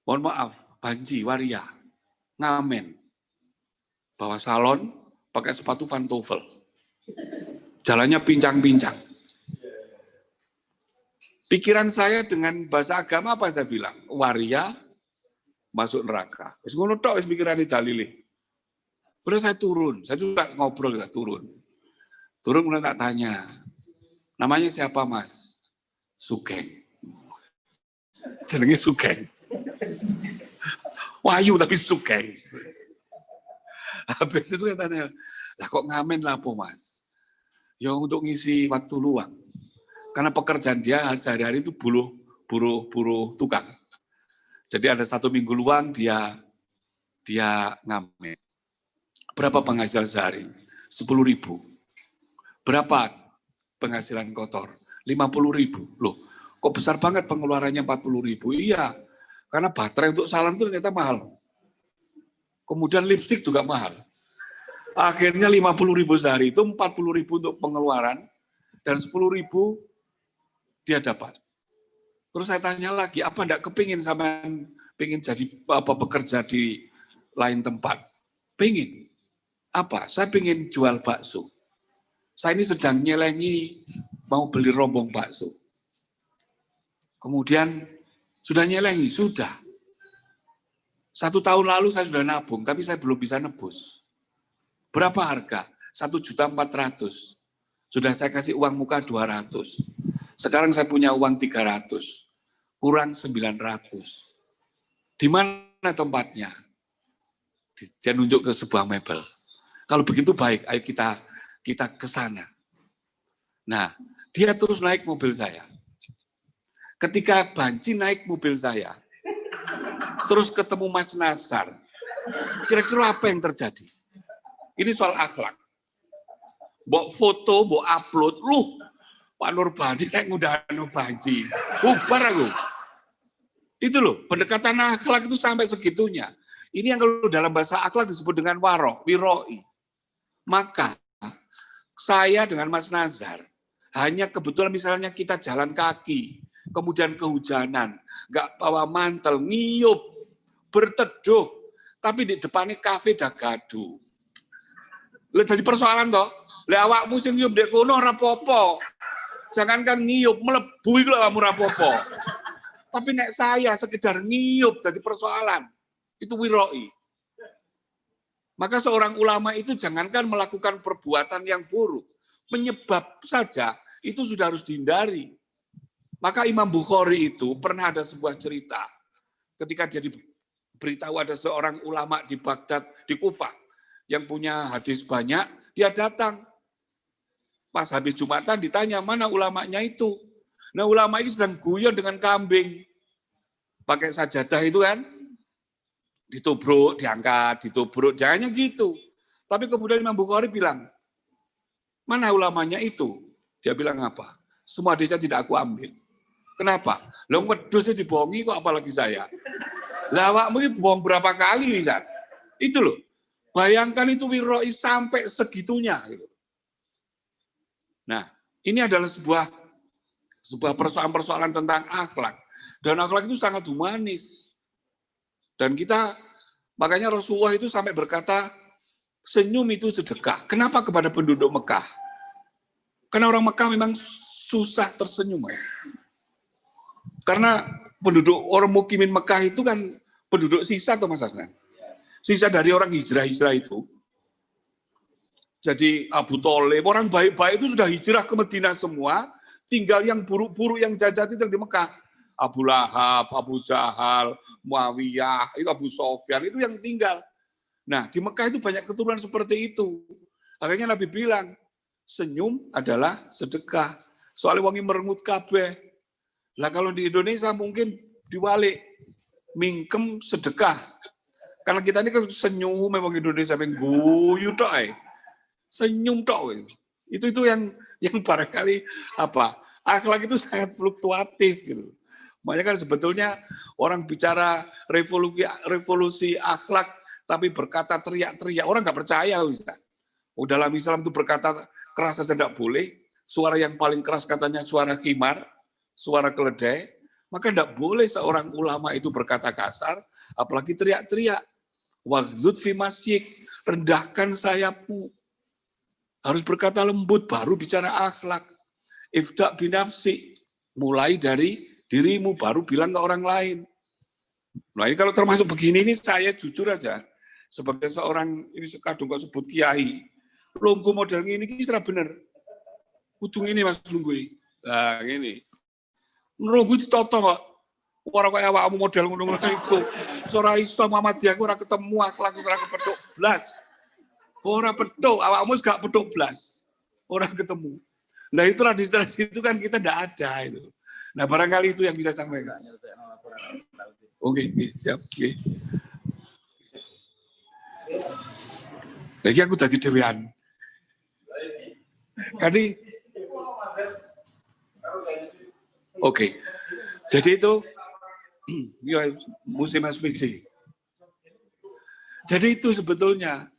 mohon maaf, banci, waria, ngamen. Bawa salon, pakai sepatu pantofel. Jalannya pincang-pincang. Pikiran saya dengan bahasa agama apa saya bilang? Waria masuk neraka. Wis ngono tok wis pikirane dalile. Terus saya turun, saya juga ngobrol juga turun. Turun kemudian tak tanya, namanya siapa Mas? Sugeng. Jenenge Sugeng. Wahyu tapi Sugeng. Habis itu saya tanya, lah kok ngamen lah po Mas? Ya untuk ngisi waktu luang. Karena pekerjaan dia sehari-hari itu buruh tukang. Jadi ada 1 minggu luang dia ngamen. Berapa penghasilan sehari? 10.000. Berapa penghasilan kotor? 50.000. Loh, kok besar banget pengeluarannya 40.000? Iya, karena baterai untuk salon itu ternyata mahal. Kemudian lipstik juga mahal. Akhirnya 50.000 sehari itu 40.000 untuk pengeluaran dan 10.000 dia dapat. Terus saya tanya lagi, apa enggak kepingin sama pengen jadi bekerja di lain tempat? Pengen. Apa? Saya pengen jual bakso. Saya ini sedang nyelengi mau beli rombong bakso. Kemudian sudah nyelengi, sudah. 1 tahun lalu saya sudah nabung, tapi saya belum bisa nebus. Berapa harga? 1.400.000. Sudah saya kasih uang muka 200. Sekarang saya punya uang 300. Kurang 900. Di mana tempatnya? Dia nunjuk ke sebuah mebel. Kalau begitu baik, ayo kita ke sana. Nah, dia terus naik mobil saya. Ketika banci naik mobil saya, terus ketemu Mas Nasar, kira-kira apa yang terjadi? Ini soal akhlak. Mbok foto, mbok upload, Pak Nurbadi kayak ngundang banci. Bubar aku. Itu loh, pendekatan akhlak itu sampai segitunya. Ini yang kalau dalam bahasa akhlak disebut dengan wiroi. Maka saya dengan Mas Nazar, hanya kebetulan misalnya kita jalan kaki, kemudian kehujanan, nggak bawa mantel, ngiyup, berteduh, tapi di depannya kafe dagadu. Lihat jadi persoalan toh, lihat awakmu sing ngiyup dek kono ora apa-apa. Jangankan ngiyup, melebu iku lho ora apa-apa. Tapi nek saya sekedar ngiyup jadi persoalan. Itu wiroi. Maka seorang ulama itu jangankan melakukan perbuatan yang buruk, menyebab saja itu sudah harus dihindari. Maka Imam Bukhari itu pernah ada sebuah cerita ketika dia diberitahu ada seorang ulama di Baghdad, di Kufah yang punya hadis banyak, dia datang. Pas habis Jumatan ditanya, mana ulamanya itu? Nah ulama itu sedang guyon dengan kambing. Pakai sajadah itu kan, ditubruk, diangkat, ditubruk, jangannya gitu. Tapi kemudian Imam Bukhari bilang, mana ulamanya itu? Dia bilang apa? Semua hadisnya tidak aku ambil. Kenapa? Lo wedusnya dibohongi kok apalagi saya. Lah awakmu ini bohong berapa kali nih, Zat? Itu loh. Bayangkan itu wiroi sampai segitunya gitu. Nah, ini adalah sebuah persoalan-persoalan tentang akhlak. Dan akhlak itu sangat humanis. Dan kita, makanya Rasulullah itu sampai berkata, Senyum itu sedekah. Kenapa kepada penduduk Mekah? Karena orang Mekah memang susah tersenyum. Karena penduduk orang mukimin Mekah itu kan penduduk sisa atau Mas Hasnan? Sisa dari orang hijrah-hijrah itu. Jadi Abu Thalib, orang baik-baik itu sudah hijrah ke Madinah semua, tinggal yang buruk-buruk yang jahat itu yang di Mekah. Abu Lahab, Abu Jahal, Muawiyah, itu Abu Sofyan, itu yang tinggal. Nah, di Mekah itu banyak keturunan seperti itu. Akhirnya Nabi bilang, senyum adalah sedekah. Soalnya wangi merengut kabeh. Lah kalau di Indonesia mungkin diwalik, mingkem sedekah. Karena kita ini kan senyum memang Indonesia guyu tok senyum tok. Itu yang barangkali apa? Akhlak itu sangat fluktuatif gitu. Makanya kan sebetulnya orang bicara revolusi akhlak tapi berkata teriak-teriak, orang nggak percaya. Dalam Islam itu berkata keras saja tidak boleh, suara yang paling keras katanya suara khimar, suara keledai, maka tidak boleh seorang ulama itu berkata kasar, apalagi teriak-teriak. Waghdud fi masyik, rendahkan sayapmu. Harus berkata lembut, baru bicara akhlak. Ifda' binafsi, mulai dari dirimu, baru bilang ke orang lain. Nah ini kalau termasuk begini, ini saya jujur aja, sebagai seorang, ini kadung kok sebut kiai, lunggu model ini kira bener. Kudu ini Mas lunggu. Nah ini. Lunggu ditoto kok. Orang kaya awakmu model ngono-ngono iku. Ora iso Muhammadiyah ora ketemu akhlak ora kepethuk blas. Ora petuk, awakmu gak petuk blas. Ora ketemu. Nah itu tradisi itu kan kita ndak ada itu. Nah barangkali itu yang bisa sampaikan. Oke, siap. Oke. Lagi aku tadi dewean. Kali. Oke. Jadi itu ya musim SPJ. Jadi itu sebetulnya.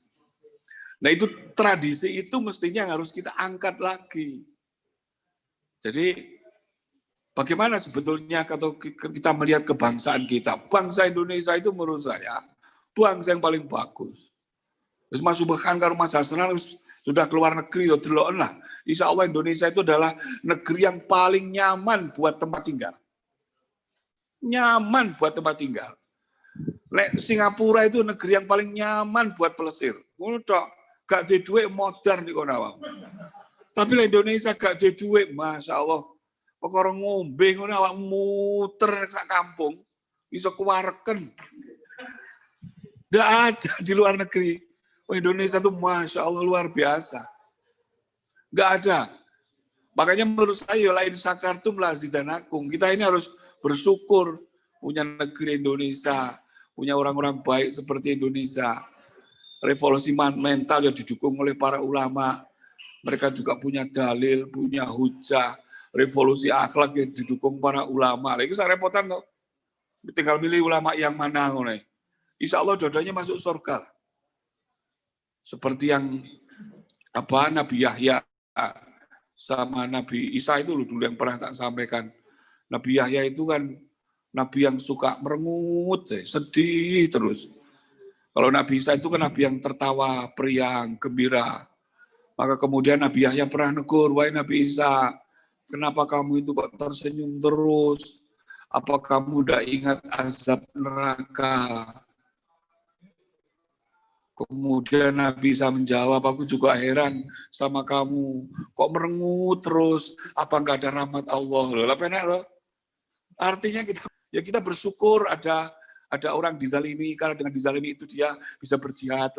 Nah itu tradisi itu mestinya harus kita angkat lagi. Jadi bagaimana sebetulnya kalau kita melihat kebangsaan kita, bangsa Indonesia itu menurut saya bangsa yang paling bagus. Terus Mas Subhan karo Mas Hasan sudah keluar negeri ya deloken lah. Insya Allah Indonesia itu adalah negeri yang paling nyaman buat tempat tinggal. Nyaman buat tempat tinggal. Singapura itu negeri yang paling nyaman buat pelesir. Ngono tok, gak di duit modern di kono. Tapi Indonesia gak di duit, Masya Allah. Perkara ngombe ngono awak muter sak kampung, iso kuwareken. Ndak ada di luar negeri. Indonesia itu Masya Allah luar biasa. Nggak ada. Makanya menurut saya lain sakartum lazidanakum. Kita ini harus bersyukur punya negeri Indonesia, punya orang-orang baik seperti Indonesia. Revolusi mental yang didukung oleh para ulama. Mereka juga punya dalil, punya hujah. Revolusi akhlak yang didukung para ulama. Itu saya repotan loh. Tinggal milih ulama yang mana. Insya Allah dua-duanya masuk surga. Seperti yang Nabi Yahya sama Nabi Isa itu dulu yang pernah tak sampaikan. Nabi Yahya itu kan Nabi yang suka merengut, sedih terus. Kalau Nabi Isa itu kan Nabi yang tertawa, periang, gembira. Maka kemudian Nabi Yahya pernah negur, wahai Nabi Isa, kenapa kamu itu kok tersenyum terus? Apa kamu udah ingat azab neraka? Kemudian Nabi Isa menjawab, aku juga heran sama kamu. Kok merengut terus? Apa enggak ada rahmat Allah? Loh, artinya kita bersyukur ada orang dizalimi, karena dengan dizalimi itu dia bisa berjihad.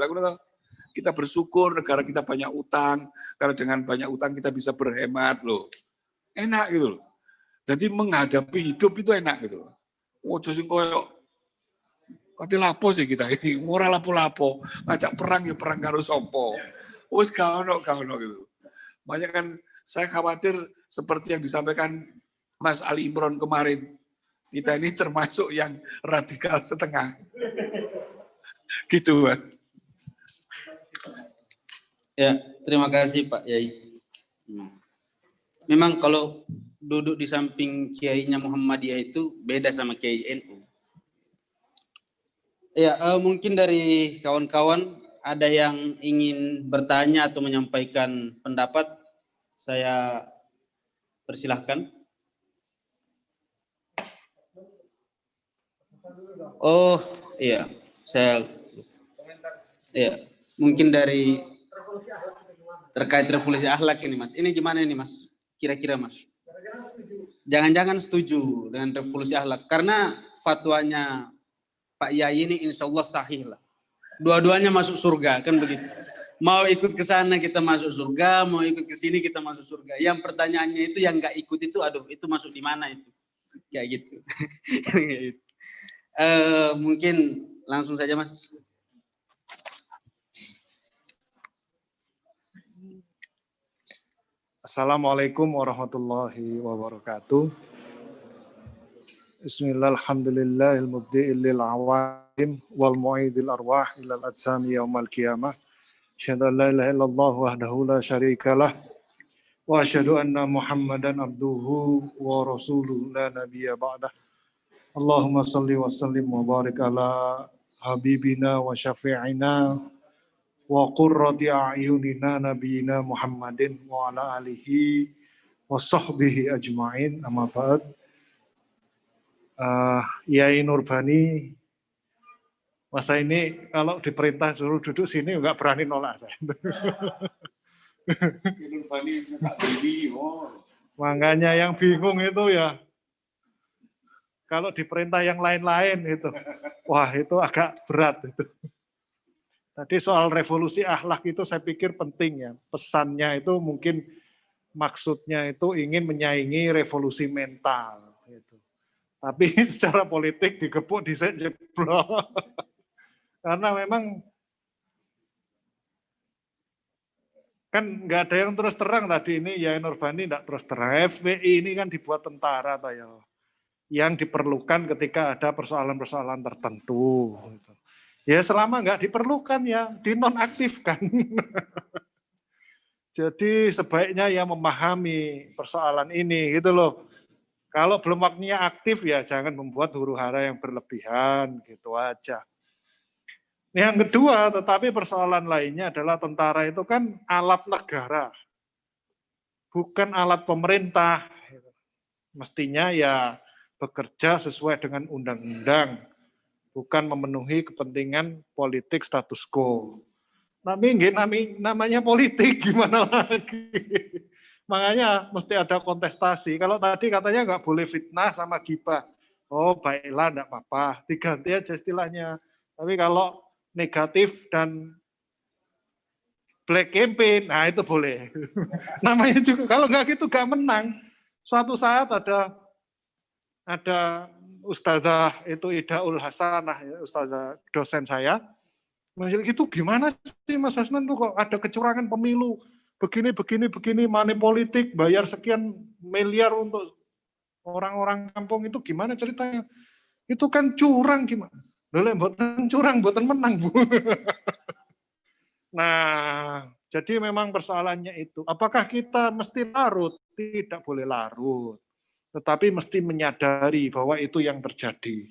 Kita bersyukur negara kita banyak utang, karena dengan banyak utang kita bisa berhemat loh. Enak gitu loh. Jadi menghadapi hidup itu enak gitu loh. Ojo sing koyo kate lapo sih kita ini, ora lapo-lapo, ngajak perang ya perang karo sapa. Wis gak ono gitu. Makanya kan saya khawatir seperti yang disampaikan Mas Ali Imron kemarin. Kita ini termasuk yang radikal setengah. Gitu, Pak. Ya, terima kasih Pak Yai. Memang kalau duduk di samping kiainya Muhammadiyah itu beda sama kiai NU. Ya, mungkin dari kawan-kawan ada yang ingin bertanya atau menyampaikan pendapat, saya persilahkan. Oh iya, mungkin dari terkait revolusi akhlak ini Mas. Ini gimana ini Mas? Kira-kira Mas? Jangan-jangan setuju dengan revolusi akhlak karena fatwanya Pak Yai ini insya Allah sahih lah. Dua-duanya masuk surga, kan begitu. Mau ikut ke sana kita masuk surga, mau ikut ke sini kita masuk surga. Yang pertanyaannya itu yang nggak ikut itu, aduh itu masuk di mana itu? Kayak gitu. Mungkin langsung saja Mas. Assalamualaikum warahmatullahi wabarakatuh. Bismillah, alhamdulillahil mubdi'il lil awalim wal mu'idil arwah ilal ajsami yaumal qiyamah. Asyhadu an la ilaha illallah wahdahu la syarikalah wa asyhadu anna Muhammadan abduhu wa rasuluhu la nabiyya ba'dah. Allahumma salli wa sallim wa barik ala habibina wa syafi'ina wa qurrati a'yunina nabiyina Muhammadin wa ala alihi wa sahbihi ajma'in, amma ba'd. Yai Nurbani, masa ini kalau diperintah suruh duduk sini nggak berani nolak saya. Nurbani tak beli, makanya yang bingung itu ya kalau diperintah yang lain-lain itu, wah itu agak berat itu. Tadi soal revolusi akhlak itu saya pikir penting ya, pesannya itu mungkin maksudnya itu ingin menyaingi revolusi mental. Gitu. Tapi secara politik digepuk jeblok. Karena memang kan nggak ada yang terus terang tadi ini, Yai Nurbani nggak terus terang. FPI ini kan dibuat tentara toh, yang diperlukan ketika ada persoalan-persoalan tertentu. Gitu. Ya selama nggak diperlukan ya dinonaktifkan. Jadi sebaiknya yang memahami persoalan ini gitu loh. Kalau belum waktunya aktif ya jangan membuat huru-hara yang berlebihan, gitu aja. Yang kedua, tetapi persoalan lainnya adalah tentara itu kan alat negara, bukan alat pemerintah. Mestinya ya bekerja sesuai dengan undang-undang, bukan memenuhi kepentingan politik status quo. Tapi namanya politik, gimana lagi? Makanya mesti ada kontestasi. Kalau tadi katanya nggak boleh fitnah sama gibah. Oh baiklah, enggak apa-apa. Diganti aja istilahnya. Tapi kalau negatif dan black campaign, nah itu boleh. Namanya juga, kalau nggak gitu nggak menang. Suatu saat ada Ustazah itu Idaul Hasanah, Ustazah dosen saya, itu gimana sih Mas Hasnan tuh kok ada kecurangan pemilu? Begini, money politik, bayar sekian miliar untuk orang-orang kampung itu gimana ceritanya? Itu kan curang gimana? Boleh buatan curang, buatan menang, Bu. Nah, jadi memang persoalannya itu. Apakah kita mesti larut? Tidak boleh larut. Tetapi mesti menyadari bahwa itu yang terjadi.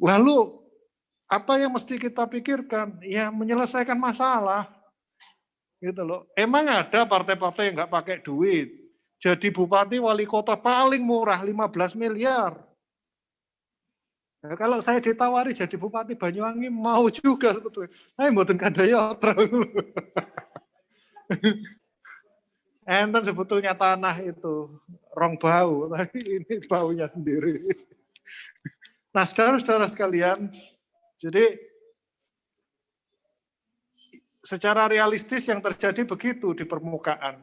Lalu, apa yang mesti kita pikirkan? Ya, menyelesaikan masalah. Gitu loh. Emang ada partai-partai yang nggak pakai duit. Jadi bupati wali kota paling murah 15 miliar. Nah, kalau saya ditawari jadi bupati Banyuwangi mau juga sebetulnya. Saya mboten kadaya enten sebetulnya tanah itu rong bau, tapi ini baunya sendiri. Nah, saudara-saudara sekalian, jadi secara realistis yang terjadi begitu di permukaan.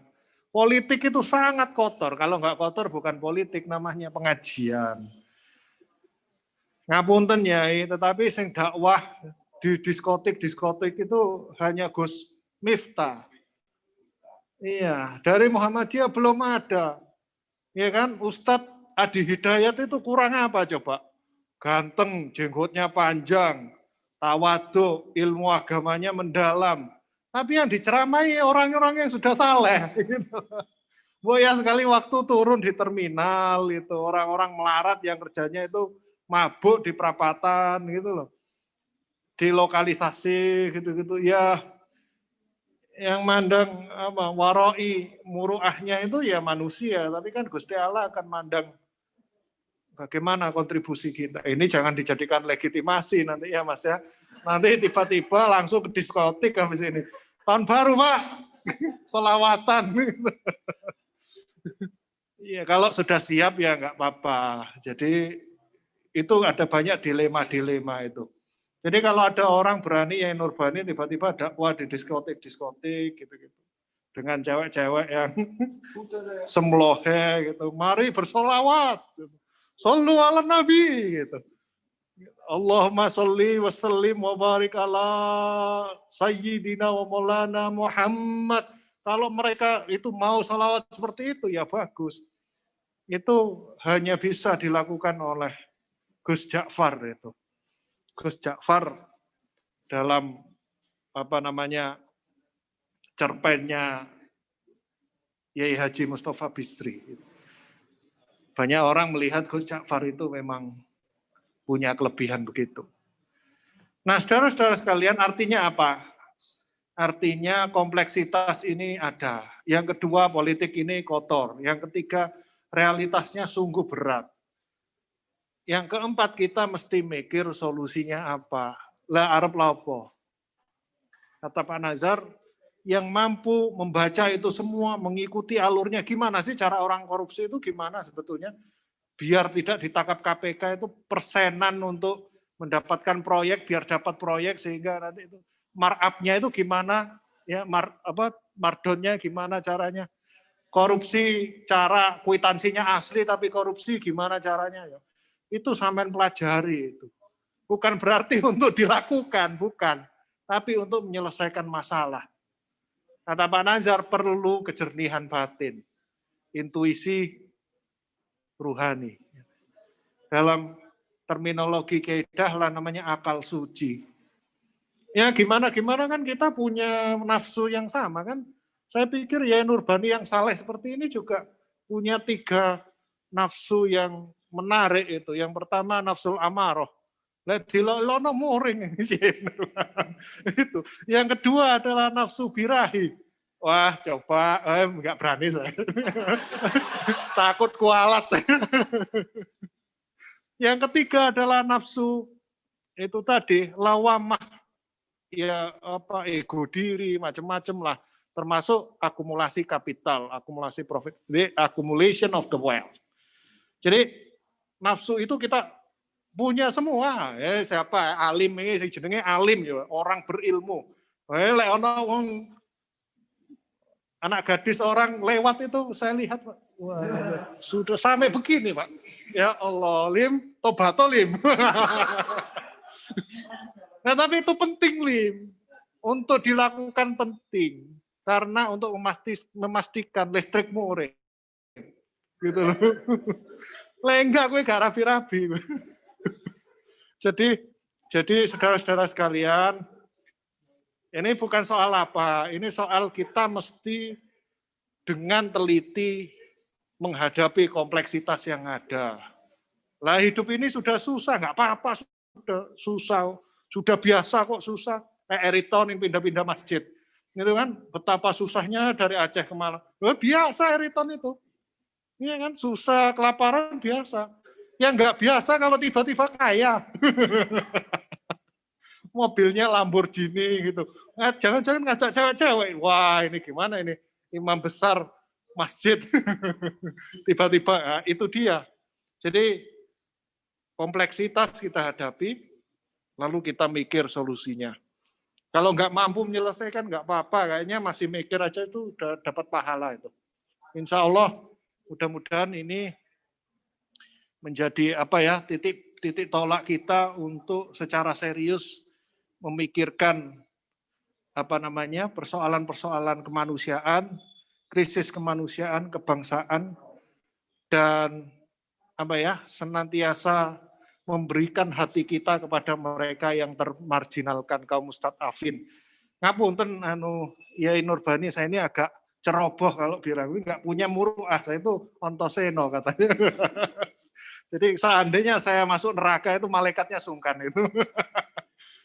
Politik itu sangat kotor. Kalau nggak kotor bukan politik, namanya pengajian. Ngapunten Yai, tetapi sing dakwah di diskotik itu hanya Gus Miftah. Iya, dari Muhammadiyah belum ada. Ya kan, Ustadz Adi Hidayat itu kurang apa coba? Ganteng, jenggotnya panjang, tawadhu, ilmu agamanya mendalam. Tapi yang diceramai orang-orang yang sudah saleh. Gitu. Ya sekali waktu turun di terminal, itu orang-orang melarat yang kerjanya itu mabuk di perapatan gitu loh. dilokalisasi gitu-gitu ya, yang mandang apa waroi muruahnya itu ya manusia, tapi kan Gusti Allah akan mandang bagaimana kontribusi kita. Ini jangan dijadikan legitimasi nanti ya Mas ya. Nanti tiba-tiba langsung ke diskotik habis ini. Tahun baru Pak, selawatan. Iya, kalau sudah siap ya nggak apa-apa. Jadi itu ada banyak dilema-dilema itu. Jadi kalau ada orang berani ya Nurbani tiba-tiba dakwah di diskotik gitu-gitu. Dengan cewek-cewek yang semlohe gitu. Mari bersolawat. Gitu. Sallu ala Nabi gitu. Allahumma salli wa sallim wa barik ala sayyidina wa maulana Muhammad. Kalau mereka itu mau salawat seperti itu ya bagus. Itu hanya bisa dilakukan oleh Gus Ja'far itu. Gus Ja'far dalam apa namanya cerpennya Yai Haji Mustafa Bisri. Banyak orang melihat Gus Ja'far itu memang punya kelebihan begitu. Nah, saudara-saudara sekalian, artinya apa? Artinya kompleksitas ini ada. Yang kedua, politik ini kotor. Yang ketiga, realitasnya sungguh berat. Yang keempat, kita mesti mikir solusinya apa. Lah arep lapo. Kata Pak Nazar, yang mampu membaca itu semua, mengikuti alurnya, gimana sih cara orang korupsi itu gimana sebetulnya? Biar tidak ditangkap KPK itu persenan untuk mendapatkan proyek, biar dapat proyek sehingga nanti itu markup-nya itu gimana, ya mardonnya gimana caranya? Korupsi cara kwitansinya asli tapi korupsi gimana caranya ya? Itu sampean pelajari itu. Bukan berarti untuk dilakukan, bukan, tapi untuk menyelesaikan masalah. Kata Pak Nazar perlu kejernihan batin, intuisi ruhani. Dalam terminologi kaidah lah namanya akal suci. Ya gimana kan kita punya nafsu yang sama kan. Saya pikir ya Nurbani yang saleh seperti ini juga punya 3 nafsu yang menarik itu. Yang pertama nafsul amaroh. Dilono muring itu. Yang kedua adalah nafsu birahi. Wah, coba enggak berani saya. Takut kualat saya. Yang ketiga adalah nafsu itu tadi lawamah. Ya apa ego diri macam-macam lah, termasuk akumulasi kapital, akumulasi profit, the accumulation of the wealth. Jadi nafsu itu kita punya semua. Siapa alim ini sing jenenge alim ya, orang berilmu. Lek ana wong anak gadis orang lewat itu saya lihat Pak. Wah, sudah sampai begini Pak. Ya Allah, Lim, tobat Lim. Nah, tapi itu penting Lim. Untuk dilakukan penting. Karena untuk memastikan listrikmu urip. Gitu loh. Lenggak gue gak rapi-rapi. Jadi saudara-saudara sekalian, ini bukan soal apa, ini soal kita mesti dengan teliti menghadapi kompleksitas yang ada. Lah hidup ini sudah susah, nggak apa-apa, sudah susah, sudah biasa kok susah. Eriton yang pindah-pindah masjid, gitu kan? Betapa susahnya dari Aceh ke Malang. Biasa Eriton itu, ini kan susah, kelaparan biasa. Yang nggak biasa kalau tiba-tiba kaya. Mobilnya Lamborghini gitu. Jangan-jangan ngajak cewek-cewek. Wah ini gimana ini? Imam besar masjid. Tiba-tiba, itu dia. Jadi kompleksitas kita hadapi, lalu kita mikir solusinya. Kalau nggak mampu menyelesaikan nggak apa-apa. Kayaknya masih mikir aja itu udah dapat pahala itu. Insya Allah mudah-mudahan ini menjadi apa ya titik tolak kita untuk secara serius memikirkan apa namanya persoalan-persoalan kemanusiaan, krisis kemanusiaan, kebangsaan, dan apa ya senantiasa memberikan hati kita kepada mereka yang termarginalkan, kaum mustadafin. Ngapunten Yai Nurbani, saya ini agak ceroboh kalau bilang ini nggak punya muruah, saya itu ontoseno katanya. Jadi seandainya saya masuk neraka itu malaikatnya sungkan itu.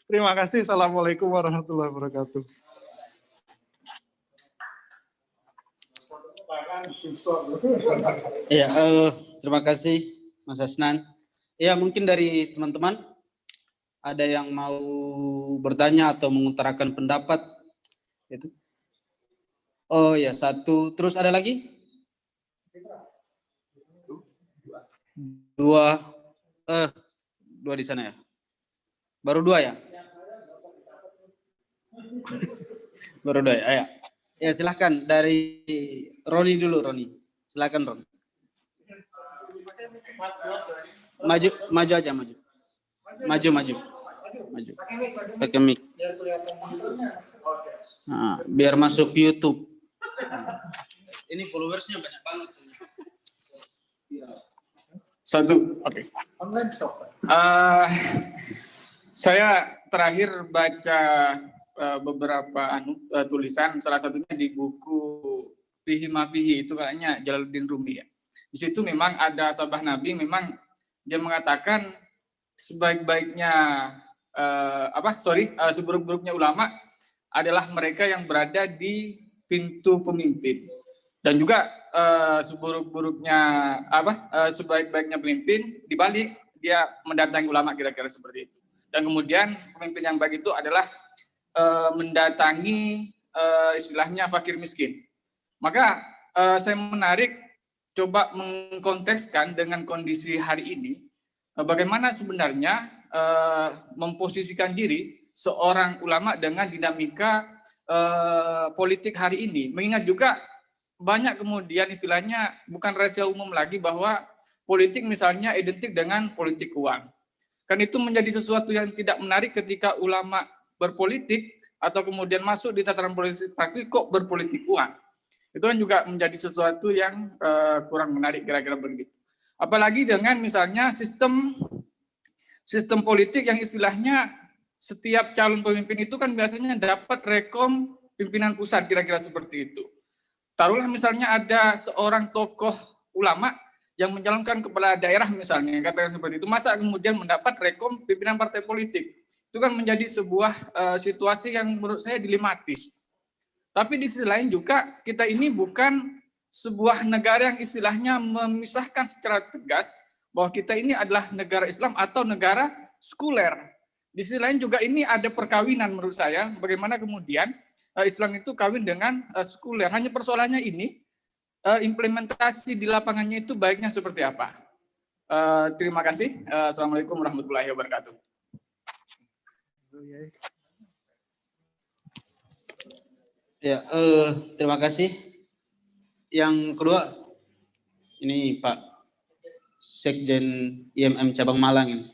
Terima kasih. Assalamualaikum warahmatullahi wabarakatuh. Ya, terima kasih Mas Hasnan. Ya, mungkin dari teman-teman ada yang mau bertanya atau mengutarakan pendapat. Itu. Oh ya, satu. Terus ada lagi? Dua. Dua di sana ya. Baru dua ya? Baru dua ya. Ayo. Ya, silahkan dari Roni dulu, Roni. Silahkan Roni. Maju aja, maju. Maju. Pakai mic. Nah, biar masuk YouTube. Ini followersnya banyak banget. Satu, oke. Saya terakhir baca beberapa tulisan, salah satunya di buku Fihi Ma Fihi, itu kayaknya Jalaluddin Rumi ya. Di situ memang ada sahabat Nabi, memang dia mengatakan sebaik-baiknya seburuk-buruknya ulama adalah mereka yang berada di pintu pemimpin, dan juga seburuk-buruknya sebaik-baiknya pemimpin dibalik dia mendatangi ulama, kira-kira seperti itu. Dan kemudian pemimpin yang baik itu adalah mendatangi istilahnya fakir miskin. Maka saya menarik coba mengkontekskan dengan kondisi hari ini, bagaimana sebenarnya memposisikan diri seorang ulama dengan dinamika politik hari ini. Mengingat juga banyak kemudian istilahnya bukan rahasia umum lagi bahwa politik misalnya identik dengan politik uang. Kan itu menjadi sesuatu yang tidak menarik ketika ulama berpolitik atau kemudian masuk di tataran politik praktik kok berpolitik uang. Itu kan juga menjadi sesuatu yang kurang menarik, kira-kira begitu. Apalagi dengan misalnya sistem politik yang istilahnya setiap calon pemimpin itu kan biasanya dapat rekom pimpinan pusat, kira-kira seperti itu. Taruhlah misalnya ada seorang tokoh ulama yang mencalonkan kepala daerah misalnya, katakan seperti itu, masa kemudian mendapat rekom pimpinan partai politik. Itu kan menjadi sebuah situasi yang menurut saya dilematis. Tapi di sisi lain juga kita ini bukan sebuah negara yang istilahnya memisahkan secara tegas bahwa kita ini adalah negara Islam atau negara sekuler. Di sisi lain juga ini ada perkawinan menurut saya, bagaimana kemudian Islam itu kawin dengan sekuler. Hanya persoalannya ini, implementasi di lapangannya itu baiknya seperti apa. Terima kasih. Assalamualaikum warahmatullahi wabarakatuh. Ya, terima kasih. Yang kedua, ini Pak Sekjen IMM Cabang Malang ini.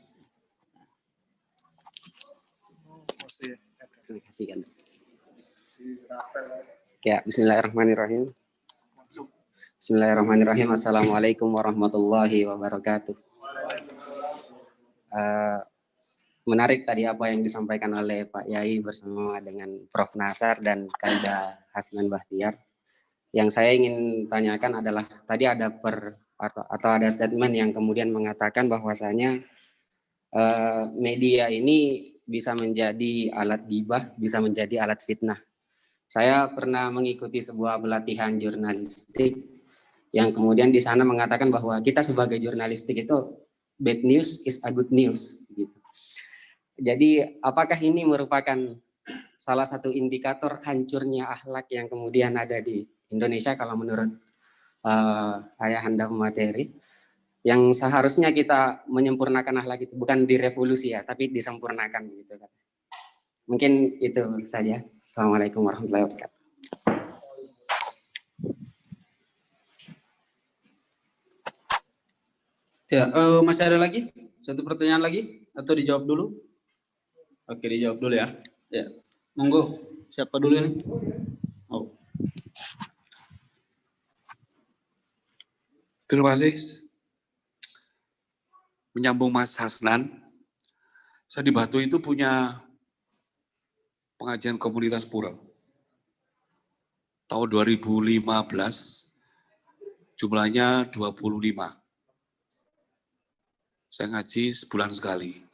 Terima kasih kan. Ya, bismillahirrahmanirrahim. Bismillahirrahmanirrahim. Assalamualaikum warahmatullahi wabarakatuh. Menarik tadi apa yang disampaikan oleh Pak Yai bersama dengan Prof. Nasar dan Kanda Hasnan Bahtiar. Yang saya ingin tanyakan adalah tadi ada ada statement yang kemudian mengatakan bahwasanya media ini bisa menjadi alat gibah, bisa menjadi alat fitnah. Saya pernah mengikuti sebuah pelatihan jurnalistik yang kemudian di sana mengatakan bahwa kita sebagai jurnalistik itu bad news is a good news. Gitu. Jadi apakah ini merupakan salah satu indikator hancurnya akhlak yang kemudian ada di Indonesia kalau menurut Ayahanda Pemateri, yang seharusnya kita menyempurnakan akhlak itu bukan direvolusi ya, tapi disempurnakan gitu kan. Mungkin itu saja. Assalamualaikum warahmatullahi wabarakatuh. Ya, masih ada lagi? Satu pertanyaan lagi? Atau dijawab dulu? Oke, dijawab dulu ya. Ya, monggo. Siapa dulu ini? Oh. Terima kasih. Menyambung Mas Hasnan, saya di Batu itu punya pengajian komunitas pura. Tahun 2015, jumlahnya 25. Saya ngaji sebulan sekali.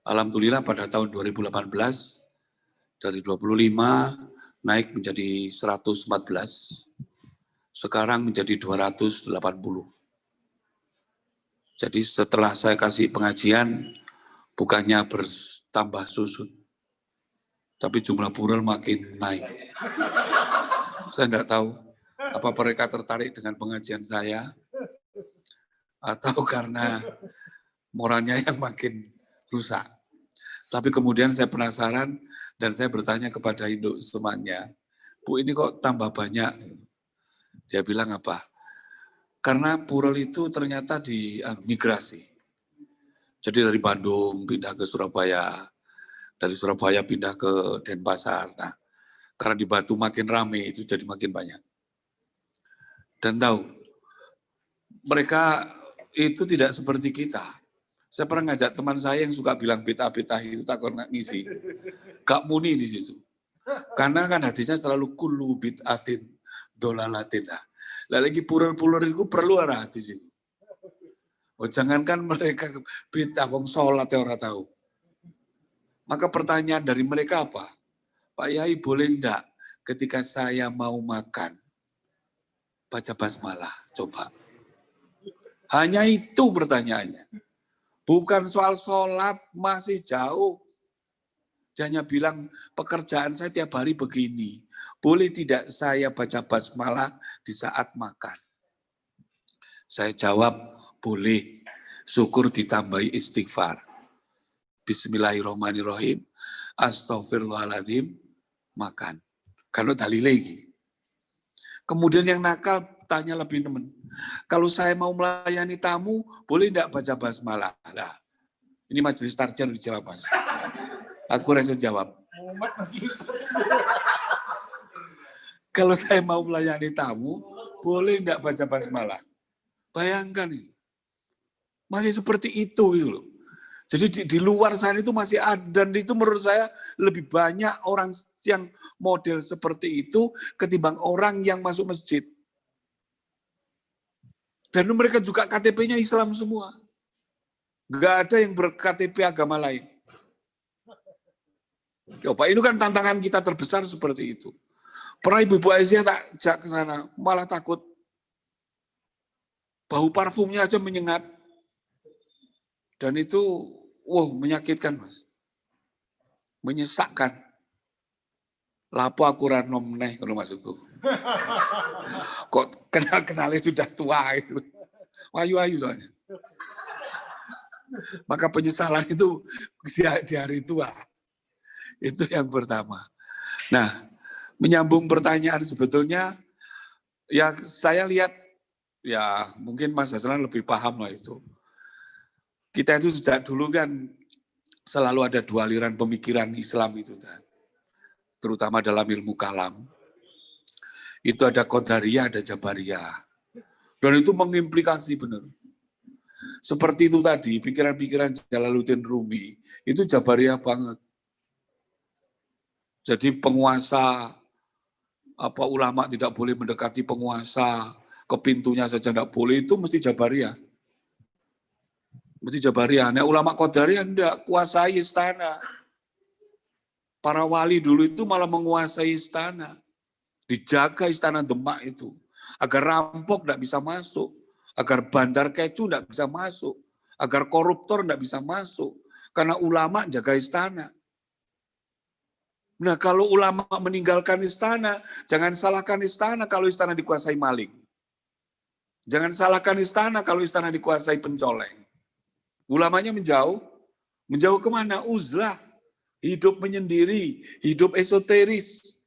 Alhamdulillah pada tahun 2018 dari 25 naik menjadi 114, sekarang menjadi 280. Jadi setelah saya kasih pengajian, bukannya bertambah susut, tapi jumlah purel makin naik. Saya tidak tahu apa mereka tertarik dengan pengajian saya, atau karena moralnya yang makin rusak. Tapi kemudian saya penasaran dan saya bertanya kepada induk semuanya, Bu ini kok tambah banyak? Dia bilang apa? Karena purel itu ternyata di migrasi. Jadi dari Bandung pindah ke Surabaya, dari Surabaya pindah ke Denpasar. Nah, karena di Batu makin rame itu jadi makin banyak. Dan tahu, mereka itu tidak seperti kita. Saya pernah ngajak teman saya yang suka bilang bid'ah-bid'ah itu takut nggak ngisi. Gak muni di situ. Karena kan hadisnya selalu kullu bid'atin dolalatin. Lah lagi purel-purel itu perlu arah hadis itu. Oh, jangankan mereka bid'ah, wong sholat ya orang tahu. Maka pertanyaan dari mereka apa? Pak Yai boleh enggak ketika saya mau makan baca basmalah? Coba. Hanya itu pertanyaannya. Bukan soal sholat, masih jauh. Dia hanya bilang, pekerjaan saya tiap hari begini. Boleh tidak saya baca basmalah di saat makan? Saya jawab, boleh. Syukur ditambahi istighfar. Bismillahirrahmanirrahim. Astaghfirullahaladzim. Makan. Kalau dalil lagi. Kemudian yang nakal tanya lebih teman. Kalau saya mau melayani tamu, boleh tidak baca basmalah? Nah, ini majelis tarjah dijawab, Mas. Aku langsung jawab. Kalau saya mau melayani tamu, boleh tidak baca basmalah? Bayangkan ini. Masih seperti itu gitu loh. Jadi di luar sana itu masih ada, dan itu menurut saya lebih banyak orang yang model seperti itu ketimbang orang yang masuk masjid. Dan mereka juga KTP-nya Islam semua. Nggak ada yang ber-KTP agama lain. Ya, Pak, ini kan tantangan kita terbesar seperti itu. Pernah Ibu Aisyah tak jak ke sana, malah takut. Bau parfumnya aja menyengat. Dan itu, menyakitkan, Mas. Menyesakkan. Lapo aku ranom neh, kalau maksudku. Kok kenal-kenalnya sudah tua itu. Ayu-ayu soalnya. Maka penyesalan itu di hari tua. Itu yang pertama. Nah, menyambung pertanyaan sebetulnya, ya saya lihat, ya mungkin Mas Haslan lebih paham lah itu. Kita itu sejak dulu kan selalu ada dua aliran pemikiran Islam itu kan. Terutama dalam ilmu kalam. Itu ada Qadariyah, ada Jabariyah. Dan itu mengimplikasi benar. Seperti itu tadi, pikiran-pikiran Jalaluddin Rumi, itu Jabariyah banget. Jadi penguasa, ulama tidak boleh mendekati penguasa, ke pintunya saja tidak boleh, itu mesti Jabariyah. Mesti Jabariyah. Nah, ulama Qadariyah tidak kuasai istana. Para wali dulu itu malah menguasai istana. Dijaga istana Demak itu. Agar rampok tidak bisa masuk. Agar bandar kecu tidak bisa masuk. Agar koruptor tidak bisa masuk. Karena ulama jaga istana. Nah, kalau ulama meninggalkan istana, jangan salahkan istana kalau istana dikuasai maling. Jangan salahkan istana kalau istana dikuasai pencoleng. Ulamanya menjauh. Menjauh kemana? Uzlah. Hidup menyendiri. Hidup esoteris.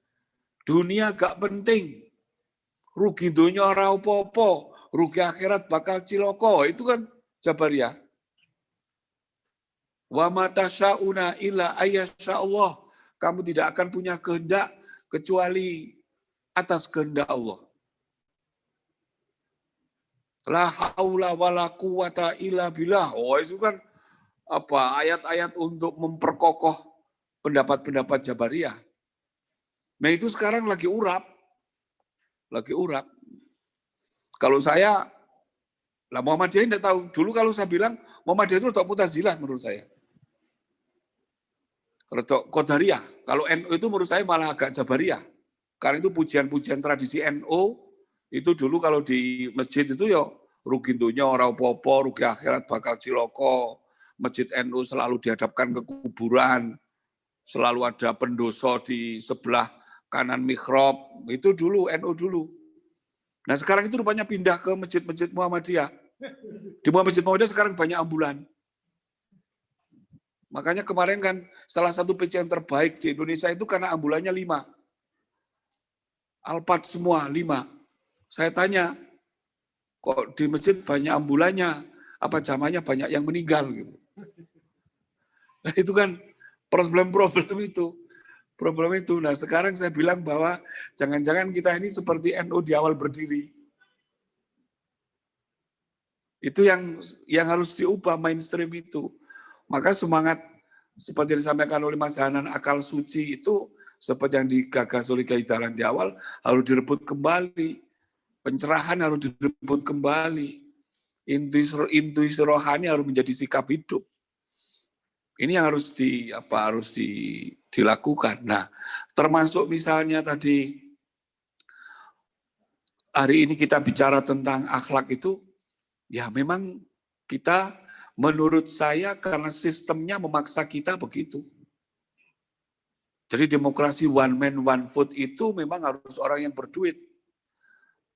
Dunia gak penting. Rugi dunia ora apa-apa, rugi akhirat bakal ciloko. Itu kan Jabariyah. Wa ma tasyauna illa ayyasha Allah. Kamu tidak akan punya kehendak kecuali atas kehendak Allah. La haula wala quwata illa billah. Oh, itu kan ayat-ayat untuk memperkokoh pendapat-pendapat Jabariyah. Nah, itu sekarang lagi urap. Kalau saya, Muhammadiyah tidak tahu. Dulu kalau saya bilang, Muhammadiyah itu tak Mu'tazilah menurut saya. Rodok Qadariyah. Kalau NU itu menurut saya malah agak Jabariyah. Karena itu pujian-pujian tradisi NU, itu dulu kalau di masjid itu ya rugi dunya ora apa-apa, rugi akhirat bakal ciloko. Masjid NU selalu dihadapkan ke kuburan, selalu ada pendoso di sebelah kanan mihrab. Itu dulu NU dulu. Nah sekarang itu rupanya pindah ke masjid-masjid Muhammadiyah. Di masjid Muhammadiyah sekarang banyak ambulan. Makanya kemarin kan salah satu PC yang terbaik di Indonesia itu karena ambulannya 5. Alphard semua 5. Saya tanya, kok di masjid banyak ambulannya, apa jamaahnya banyak yang meninggal gitu. Nah itu kan problem itu. Problem itu. Nah sekarang saya bilang bahwa jangan-jangan kita ini seperti NU di awal berdiri. Itu yang harus diubah mainstream itu. Maka semangat seperti yang disampaikan oleh Mas Hanan akal suci itu seperti yang digagas oleh Kiai Dahlan di awal harus direbut kembali. Pencerahan harus direbut kembali. Intuisi rohani harus menjadi sikap hidup. Ini yang harus dilakukan. Nah, termasuk misalnya tadi hari ini kita bicara tentang akhlak itu, ya memang kita menurut saya karena sistemnya memaksa kita begitu. Jadi demokrasi one man one vote itu memang harus orang yang berduit.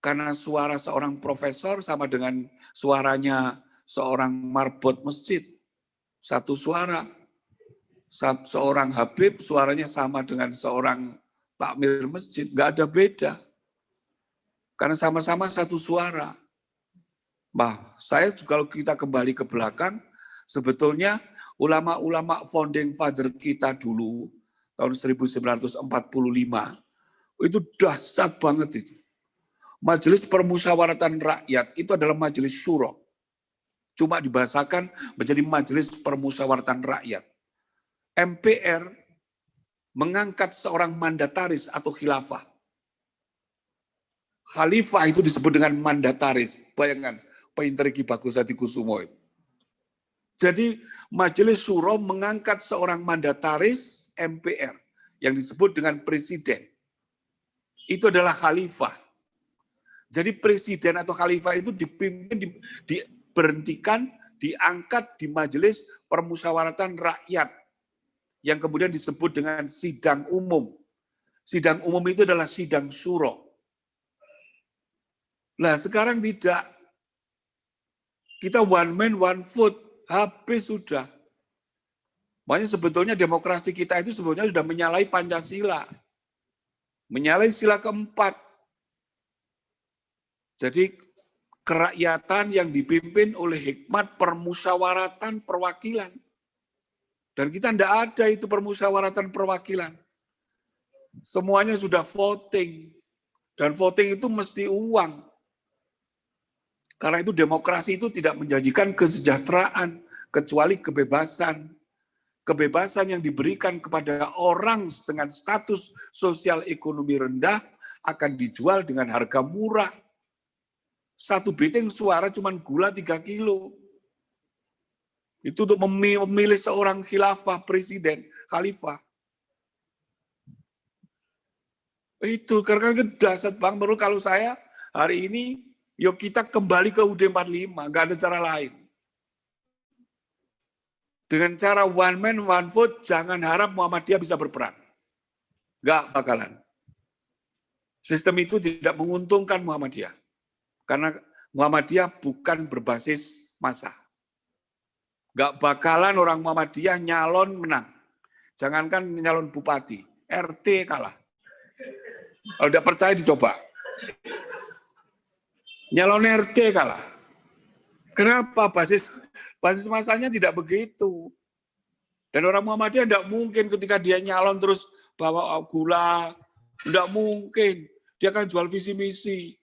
Karena suara seorang profesor sama dengan suaranya seorang marbot masjid. Satu suara. Seorang Habib suaranya sama dengan seorang takmir masjid. Nggak ada beda. Karena sama-sama satu suara. Nah, saya kalau kita kembali ke belakang, sebetulnya ulama-ulama founding father kita dulu, tahun 1945, itu dahsyat banget itu. Majelis Permusyawaratan Rakyat itu adalah majelis syuro. Cuma dibahasakan menjadi Majelis Permusyawaratan Rakyat. MPR mengangkat seorang mandataris atau khilafah. Khalifah itu disebut dengan mandataris. Bayangkan, Painter Ki Bagus Hadikusumo itu. Jadi Majelis Syuro mengangkat seorang mandataris MPR yang disebut dengan presiden. Itu adalah khalifah. Jadi presiden atau khalifah itu dipimpin, diberhentikan, diangkat di Majelis Permusyawaratan Rakyat yang kemudian disebut dengan sidang umum. Sidang umum itu adalah sidang syuro. Nah sekarang tidak. Kita one man one vote, habis sudah. Makanya sebetulnya demokrasi kita itu sebetulnya sudah menyalahi Pancasila. Menyalahi sila keempat. Jadi kerakyatan yang dipimpin oleh hikmat permusyawaratan perwakilan. Dan kita tidak ada itu permusyawaratan perwakilan. Semuanya sudah voting. Dan voting itu mesti uang. Karena itu demokrasi itu tidak menjanjikan kesejahteraan, kecuali kebebasan. Kebebasan yang diberikan kepada orang dengan status sosial ekonomi rendah akan dijual dengan harga murah. Satu biting suara cuma gula 3 kilo. Itu untuk memilih seorang khilafah, presiden, khalifah. Itu karena dahsyat Bang, baru kalau saya hari ini yuk kita kembali ke UUD 45, nggak ada cara lain. Dengan cara one man, one vote, jangan harap Muhammadiyah bisa berperan. Nggak bakalan. Sistem itu tidak menguntungkan Muhammadiyah. Karena Muhammadiyah bukan berbasis massa. Nggak bakalan orang Muhammadiyah nyalon menang. Jangankan nyalon bupati, RT kalah. Kalau tidak percaya dicoba. Nyalon RT kalah. Kenapa? Basis masanya tidak begitu. Dan orang Muhammadiyah tidak mungkin ketika dia nyalon terus bawa gula. Tidak mungkin. Dia akan jual visi misi.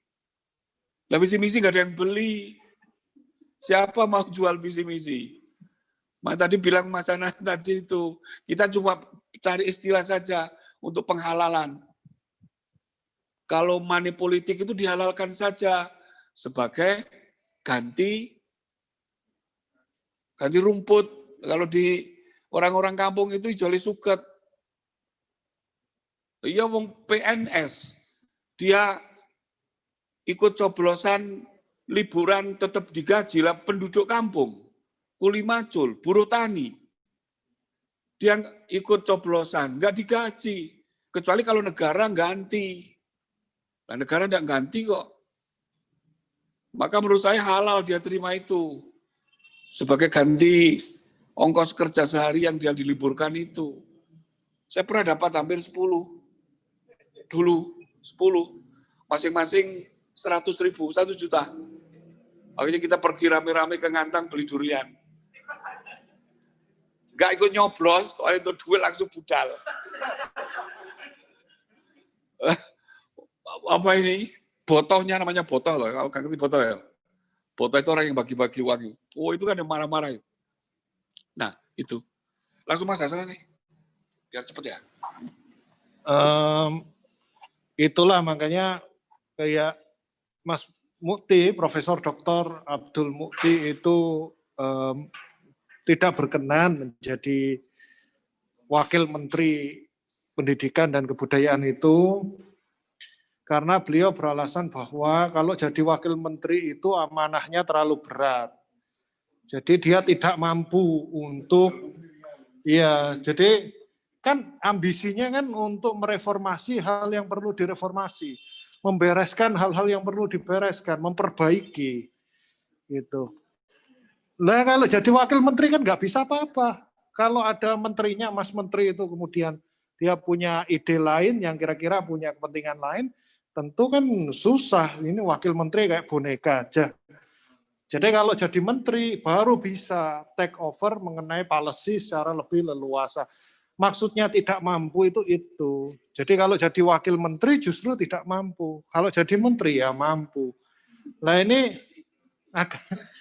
Nah visi misi nggak ada yang beli. Siapa mau jual visi misi? Mas tadi bilang Mas Ana tadi itu, kita cuma cari istilah saja untuk penghalalan. Kalau money politik itu dihalalkan saja sebagai ganti rumput. Kalau di Orang-orang kampung itu ijoli suket. Iya wong PNS, dia ikut coblosan liburan tetap digaji lah penduduk kampung, kuli macul, buruh tani. Dia ikut coblosan, nggak digaji. Kecuali kalau negara ganti. Nah, negara nggak ganti kok. Maka menurut saya halal dia terima itu. Sebagai ganti ongkos kerja sehari yang dia diliburkan itu. Saya pernah dapat hampir 10. Dulu 10. Masing-masing 100.000, 1 juta. Akhirnya kita pergi rame-rame ke Ngantang beli durian. Nggak ikut nyoblos, soalnya itu duit langsung budal. Apa ini? Botohnya namanya botoh loh. Kalau nggak ngerti botoh ya. Botoh itu orang yang bagi-bagi uang. Oh itu kan yang marah-marah. Nah itu. Langsung Mas Hasan nih. Biar cepet ya. Itulah makanya kayak Mas Mukti, Profesor Dr. Abdul Mukti itu tidak berkenan menjadi Wakil Menteri Pendidikan dan Kebudayaan itu karena beliau beralasan bahwa kalau jadi Wakil Menteri itu amanahnya terlalu berat. Jadi dia tidak mampu untuk, ya jadi kan ambisinya kan untuk mereformasi hal yang perlu direformasi, membereskan hal-hal yang perlu dibereskan, memperbaiki, gitu. Nah kalau jadi wakil menteri kan nggak bisa apa-apa. Kalau ada menterinya, Mas Menteri itu kemudian dia punya ide lain yang kira-kira punya kepentingan lain, tentu kan susah. Ini wakil menteri kayak boneka aja. Jadi kalau jadi menteri baru bisa take over mengenai policy secara lebih leluasa. Maksudnya tidak mampu itu. Jadi kalau jadi wakil menteri justru tidak mampu. Kalau jadi menteri ya mampu. Nah ini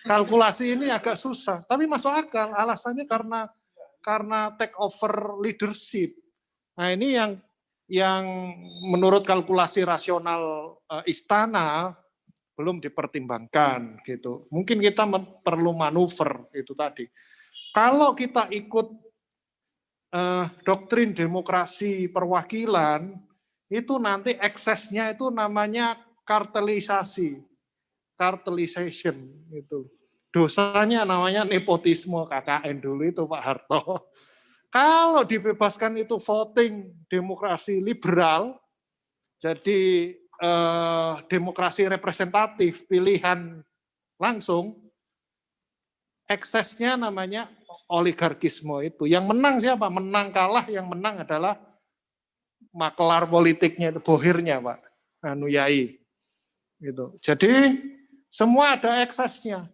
kalkulasi ini agak susah. Tapi masuk akal. Alasannya karena take over leadership. Nah ini yang menurut kalkulasi rasional istana belum dipertimbangkan gitu. Mungkin kita perlu manuver itu tadi. Kalau kita ikut doktrin demokrasi perwakilan itu nanti eksesnya itu namanya kartelisasi, cartelization itu. Dosanya namanya nepotisme KKN dulu itu Pak Harto. Kalau dibebaskan itu voting demokrasi liberal, jadi demokrasi representatif pilihan langsung, eksesnya namanya oligarkisme itu. Yang menang siapa? Menang kalah, yang menang adalah makelar politiknya itu, bohirnya Pak Yai. Gitu. Jadi semua ada eksesnya.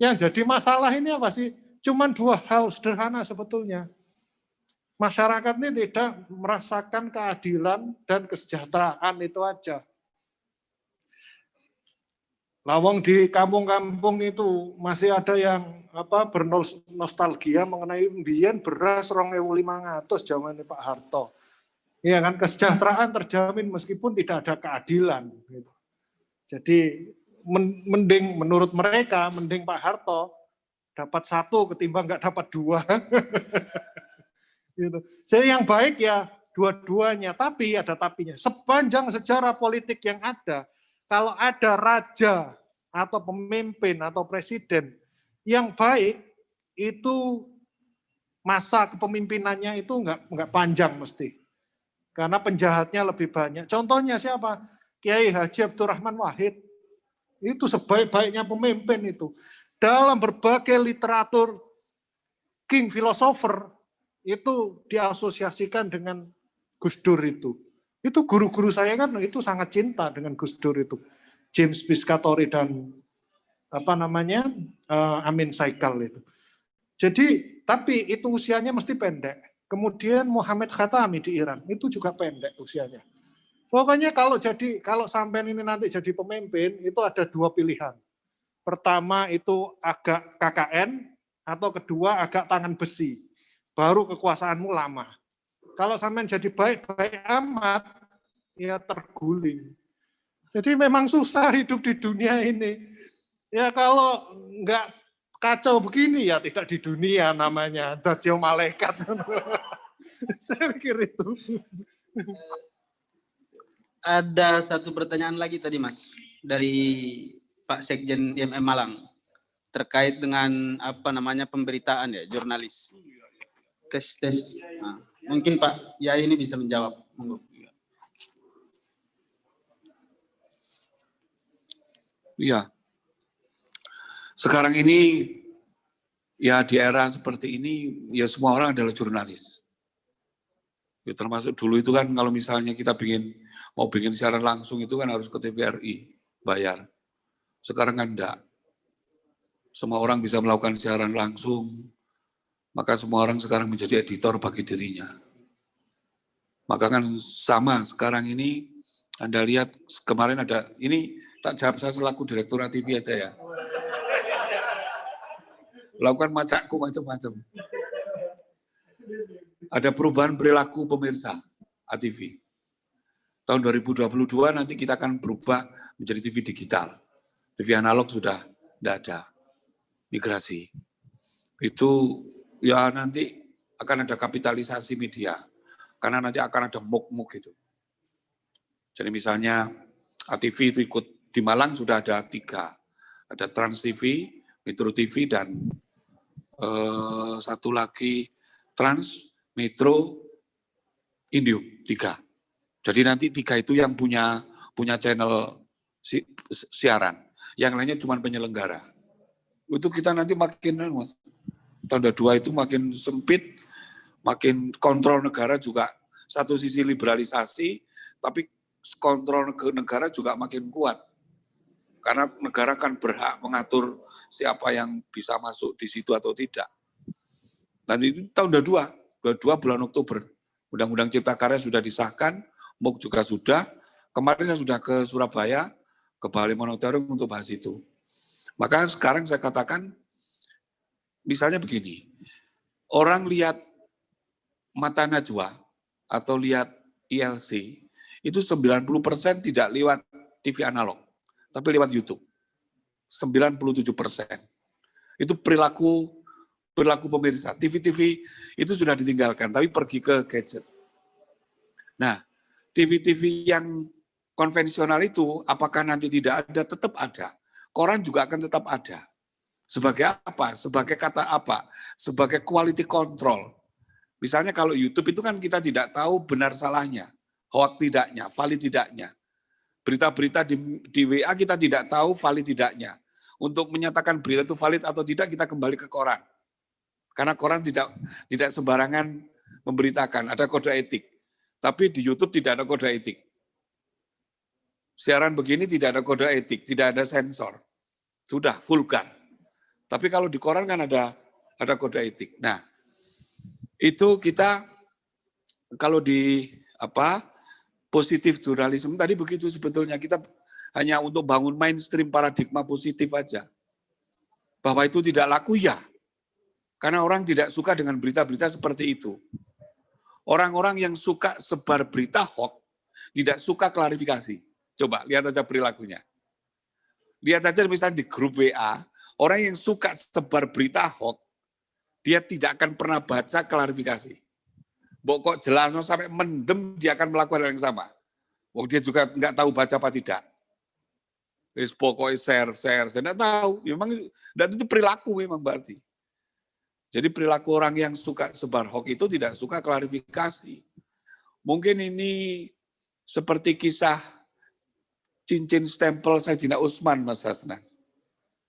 Yang jadi masalah ini apa sih? Cuman 2 hal sederhana sebetulnya. Masyarakat ini tidak merasakan keadilan dan kesejahteraan itu aja. Lawang di kampung-kampung itu masih ada yang bernostalgia mengenai mbiyen beras 2.500 zaman Pak Harto. Iya kan, kesejahteraan terjamin meskipun tidak ada keadilan. Gitu. Jadi mending menurut mereka, mending Pak Harto dapat 1 ketimbang nggak dapat 2. Gitu. Jadi yang baik ya dua-duanya, tapi ada tapinya. Sepanjang sejarah politik yang ada, kalau ada raja atau pemimpin atau presiden yang baik, itu masa kepemimpinannya itu enggak panjang mesti. Karena penjahatnya lebih banyak. Contohnya siapa? Kiai Haji Abdurrahman Wahid. Itu sebaik-baiknya pemimpin itu. Dalam berbagai literatur king philosopher itu diasosiasikan dengan Gus Dur itu. Itu guru-guru saya kan itu sangat cinta dengan Gus Dur itu. James Piscatori dan Amin Saikal itu. Jadi tapi itu usianya mesti pendek. Kemudian Muhammad Khatami di Iran itu juga pendek usianya. Pokoknya kalau sampai ini nanti jadi pemimpin itu ada 2 pilihan. Pertama itu agak KKN atau kedua agak tangan besi. Baru kekuasaanmu lama. Kalau sampai jadi baik-baik amat ya terguling. Jadi memang susah hidup di dunia ini. Ya kalau kacau begini ya tidak di dunia namanya dadi malaikat. Saya pikir itu. Ada satu pertanyaan lagi tadi Mas dari Pak Sekjen IMM Malang terkait dengan apa namanya pemberitaan ya jurnalis. Tes. Nah, mungkin Pak Yai ini bisa menjawab. Iya. Sekarang ini ya di era seperti ini ya semua orang adalah jurnalis. Ya, termasuk dulu itu kan kalau misalnya kita mau bikin siaran langsung itu kan harus ke TVRI bayar. Sekarang kan enggak. Semua orang bisa melakukan siaran langsung. Maka semua orang sekarang menjadi editor bagi dirinya. Maka kan sama sekarang ini Anda lihat kemarin ada ini tak jawab saya selaku Direktur TV aja ya. Lakukan macakku macam-macam. Ada perubahan perilaku pemirsa ATV. Tahun 2022 nanti kita akan berubah menjadi TV digital. TV analog sudah tidak ada. Migrasi. Itu ya nanti akan ada kapitalisasi media. Karena nanti akan ada MOOC gitu. Jadi misalnya ATV itu ikut di Malang sudah ada 3. Ada Trans TV, Metro TV, dan satu lagi Trans, Metro, Indihome, 3. Jadi nanti 3 itu yang punya channel siaran. Yang lainnya cuma penyelenggara. Itu kita nanti makin tahun 2 itu makin sempit, makin kontrol negara juga satu sisi liberalisasi, tapi kontrol negara juga makin kuat. Karena negara kan berhak mengatur siapa yang bisa masuk di situ atau tidak. Dan itu tahun 22 bulan Oktober. Undang-Undang Cipta Karya sudah disahkan, MOOC juga sudah. Kemarin saya sudah ke Surabaya, ke Bali Monitoring untuk bahas itu. Maka sekarang saya katakan, misalnya begini, orang lihat Mata Najwa atau lihat ILC, itu 90% tidak lewat TV analog, tapi lewat YouTube. 97%. Itu perilaku pemirsa. TV-TV itu sudah ditinggalkan, tapi pergi ke gadget. Nah, TV-TV yang konvensional itu, apakah nanti tidak ada? Tetap ada. Koran juga akan tetap ada. Sebagai apa? Sebagai kata apa? Sebagai quality control. Misalnya kalau YouTube itu kan kita tidak tahu benar salahnya, hoax tidaknya, valid tidaknya. Berita-berita di WA kita tidak tahu valid tidaknya. Untuk menyatakan berita itu valid atau tidak, kita kembali ke koran. Karena koran tidak sembarangan memberitakan, ada kode etik. Tapi di YouTube tidak ada kode etik. Siaran begini tidak ada kode etik, tidak ada sensor. Sudah vulgar. Tapi kalau di koran kan ada kode etik. Nah, itu kita kalau di positif jurnalisme tadi begitu sebetulnya kita hanya untuk bangun mainstream paradigma positif aja. Bahwa itu tidak laku ya. Karena orang tidak suka dengan berita-berita seperti itu. Orang-orang yang suka sebar berita hoax tidak suka klarifikasi. Coba lihat aja perilakunya. Lihat aja misalnya di grup WA, orang yang suka sebar berita hoax, dia tidak akan pernah baca klarifikasi. Kok jelas sampai mendem dia akan melakukan hal yang sama. Dia juga nggak tahu baca apa tidak. Pokoknya share, saya nggak tahu. Memang itu perilaku memang berarti. Jadi perilaku orang yang suka sebar hoax itu tidak suka klarifikasi. Mungkin ini seperti kisah cincin stempel Sayyidina Utsman, Mas Hasnan.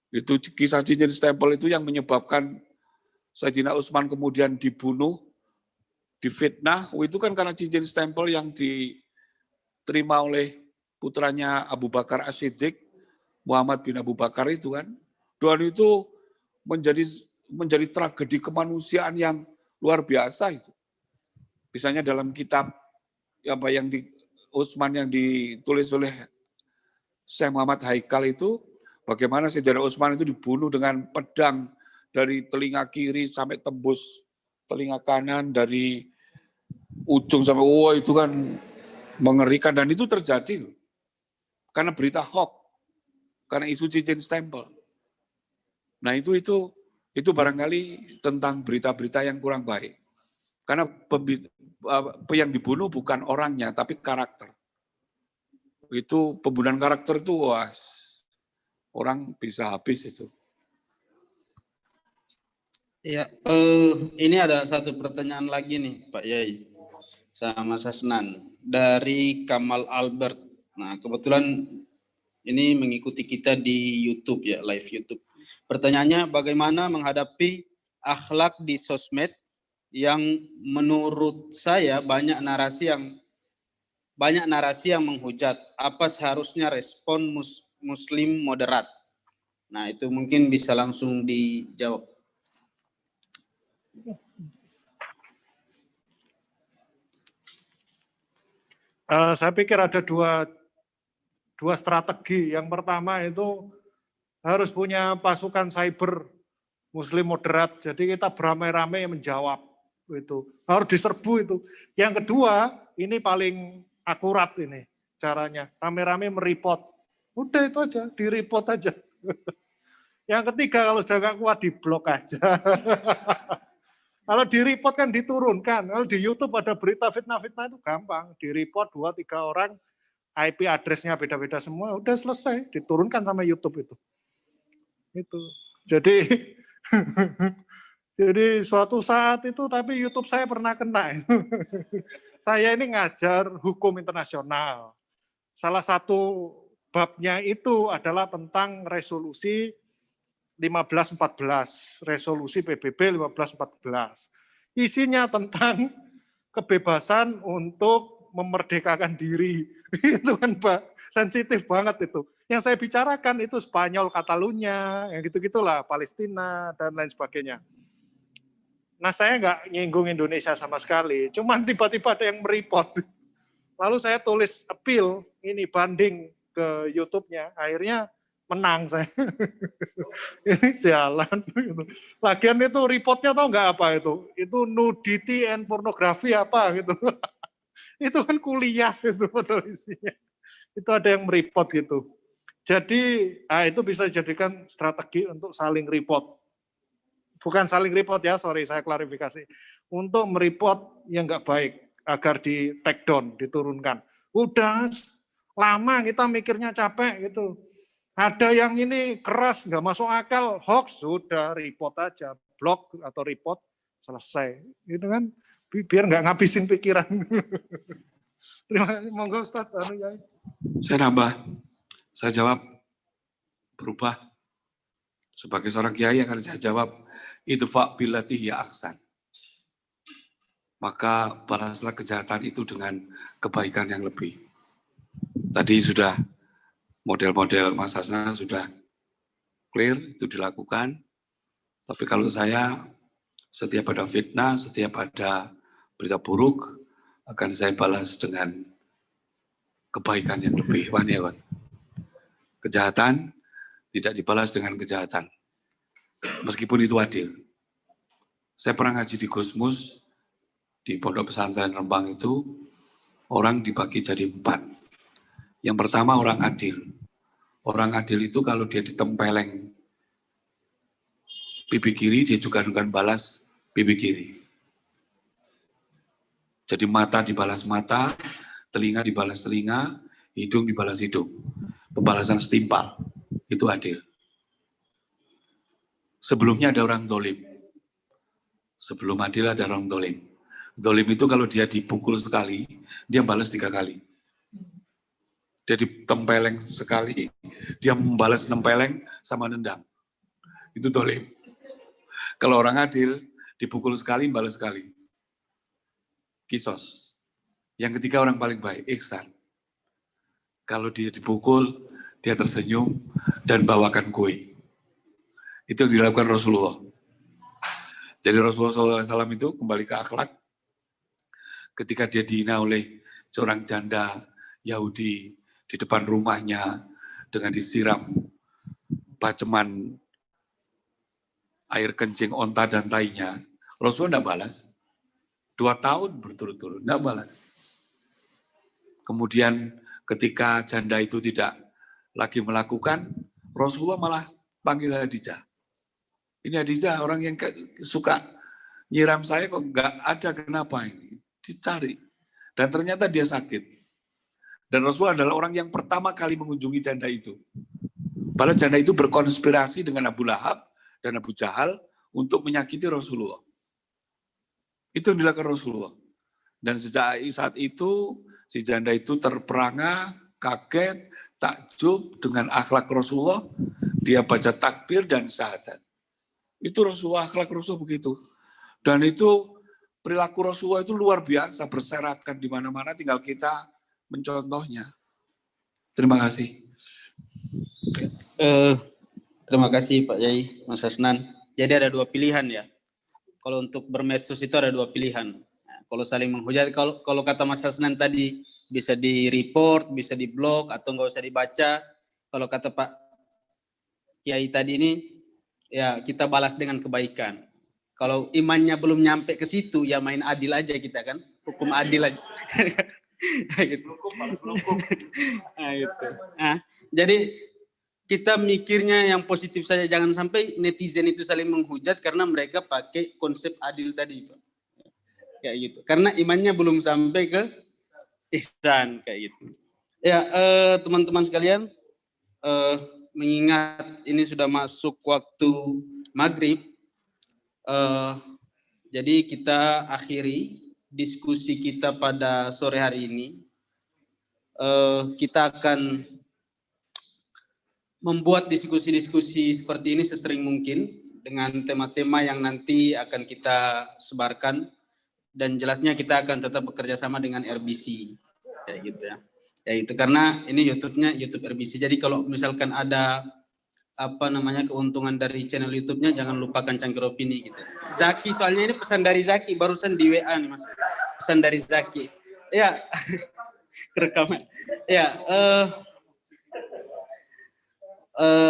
Itu kisah cincin stempel itu yang menyebabkan Sayyidina Utsman kemudian dibunuh, difitnah. Itu kan karena cincin stempel yang diterima oleh putranya Abu Bakar As-Siddiq, Muhammad bin Abu Bakar itu kan. Dan itu menjadi tragedi kemanusiaan yang luar biasa itu. Misalnya dalam kitab yang di Utsman yang ditulis oleh Syekh Muhammad Haikal itu, bagaimana Sayyidina Utsman itu dibunuh dengan pedang dari telinga kiri sampai tembus telinga kanan, dari ujung sampai itu kan mengerikan, dan itu terjadi karena berita hoax, karena isu cincin stempel. Nah itu itu barangkali tentang berita-berita yang kurang baik. Karena yang dibunuh bukan orangnya, tapi karakter. Itu pembunuhan karakter itu, wah, orang bisa habis itu. Ya, ini ada satu pertanyaan lagi nih Pak Yai sama Mas Hasnan dari Kamal Albert. Nah, kebetulan ini mengikuti kita di YouTube ya, live YouTube. Pertanyaannya, bagaimana menghadapi akhlak di sosmed yang menurut saya banyak narasi yang menghujat. Apa seharusnya respon muslim moderat? Nah, itu mungkin bisa langsung dijawab. Saya pikir ada dua strategi. Yang pertama itu harus punya pasukan cyber muslim moderat. Jadi kita beramai-ramai menjawab itu. Harus diserbu itu. Yang kedua, ini paling akurat ini caranya. Rame-rame mereport. Udah itu aja, di-report aja. Yang ketiga, kalau sudah nggak kuat, di-blok aja. Kalau di-report kan diturunkan. Kalau di YouTube ada berita fitnah-fitnah itu gampang. Di-report 2-3 orang, IP address-nya beda-beda semua, udah selesai. Diturunkan sama YouTube itu. Itu. Jadi suatu saat itu, tapi YouTube saya pernah kena. Saya ini ngajar hukum internasional. Salah satu babnya itu adalah tentang resolusi 1514, resolusi PBB 1514. Isinya tentang kebebasan untuk memerdekakan diri. Itu kan Pak, sensitif banget itu. Yang saya bicarakan itu Spanyol, Catalunya, yang gitu-gitulah, Palestina, dan lain sebagainya. Nah, saya nggak nyinggung Indonesia sama sekali, cuman tiba-tiba ada yang mereport. Lalu saya tulis appeal, ini banding ke YouTube-nya, akhirnya menang saya. Ini sialan. Lagian itu reportnya tahu nggak apa itu? Itu nudity and pornografi apa gitu. Itu kan kuliah itu padahal isinya. Itu ada yang mereport gitu. Jadi itu bisa dijadikan strategi untuk saling report. Bukan saling report ya, sorry saya klarifikasi. Untuk mereport yang nggak baik agar di take down, diturunkan. Udah lama kita mikirnya capek gitu. Ada yang ini keras, nggak masuk akal, hoax, sudah report aja, blok atau report, selesai. Itu kan biar nggak ngabisin pikiran. Terima kasih, monggo Ustaz. Saya nambah, saya jawab berubah. Sebagai seorang kiai akan saya jawab, idfa' billati hiya ahsan. Maka balaslah kejahatan itu dengan kebaikan yang lebih. Tadi sudah model-model Mas Hasnan sudah clear, itu dilakukan. Tapi kalau saya, setiap ada fitnah, setiap ada berita buruk, akan saya balas dengan kebaikan yang lebih. Kejahatan tidak dibalas dengan kejahatan. Meskipun itu adil. Saya pernah ngaji di Gusmus, di Pondok Pesantren Rembang itu, orang dibagi jadi 4. Yang pertama orang adil. Orang adil itu kalau dia ditempeleng pipi kiri, dia juga akan balas pipi kiri. Jadi mata dibalas mata, telinga dibalas telinga, hidung dibalas hidung. Pembalasan setimpal, itu adil. Sebelumnya ada orang dolim. Sebelum adil ada orang dolim. Dolim itu kalau dia dipukul sekali, dia balas 3 kali. Dia ditempeleng sekali, dia membalas nempeleng sama nendang. Itu dolim. Kalau orang adil, dipukul sekali, balas sekali. Kisos. Yang ketiga orang paling baik, ihsan. Kalau dia dipukul, dia tersenyum dan bawakan kue. Itu yang dilakukan Rasulullah. Jadi Rasulullah SAW itu kembali ke akhlak. Ketika dia dihina oleh seorang janda Yahudi di depan rumahnya dengan disiram baceman air kencing onta dan tainya, Rasulullah tidak balas. 2 tahun berturut-turut, tidak balas. Kemudian ketika janda itu tidak lagi melakukan, Rasulullah malah panggil Khadijah. Ini Hadijah orang yang suka nyiram saya kok nggak ada, kenapa ini? Dicari. Dan ternyata dia sakit. Dan Rasulullah adalah orang yang pertama kali mengunjungi janda itu. Padahal janda itu berkonspirasi dengan Abu Lahab dan Abu Jahal untuk menyakiti Rasulullah. Itu yang dilakukan Rasulullah. Dan sejak saat itu, si janda itu terperangah, kaget, takjub dengan akhlak Rasulullah. Dia baca takbir dan syahadat. Itu Rasulullah, akhlak Rasulullah begitu. Dan itu perilaku Rasulullah itu luar biasa, berserakan di mana-mana, tinggal kita mencontohnya. Terima kasih. Terima kasih Pak Yai, Mas Hasnan. Jadi ada dua pilihan ya. Kalau untuk bermedsos itu ada dua pilihan. Nah, kalau saling menghujat, kalau kata Mas Hasnan tadi bisa di-report, bisa di-blog, atau nggak usah dibaca. Kalau kata Pak Kiai tadi ini, ya kita balas dengan kebaikan. Kalau imannya belum nyampe ke situ, ya main adil aja kita kan. Hukum adil aja. Gitu. Nah, gitu. Nah, jadi kita mikirnya yang positif saja, jangan sampai netizen itu saling menghujat karena mereka pakai konsep adil tadi, Pak. Kayak gitu. Karena imannya belum sampai ke ihsan kayak gitu. Ya, teman-teman sekalian, mengingat ini sudah masuk waktu maghrib, jadi kita akhiri diskusi kita pada sore hari ini. Kita akan membuat diskusi-diskusi seperti ini sesering mungkin dengan tema-tema yang nanti akan kita sebarkan, dan jelasnya kita akan tetap bekerja sama dengan RBC kayak gitu ya. Ya itu karena ini YouTube-nya YouTube RBC. Jadi kalau misalkan ada keuntungan dari channel YouTube-nya, jangan lupakan Cangkir Opini gitu. Zaki, soalnya ini pesan dari Zaki barusan di WA nih Mas. Pesan dari Zaki. Ya. Rekaman. Ya,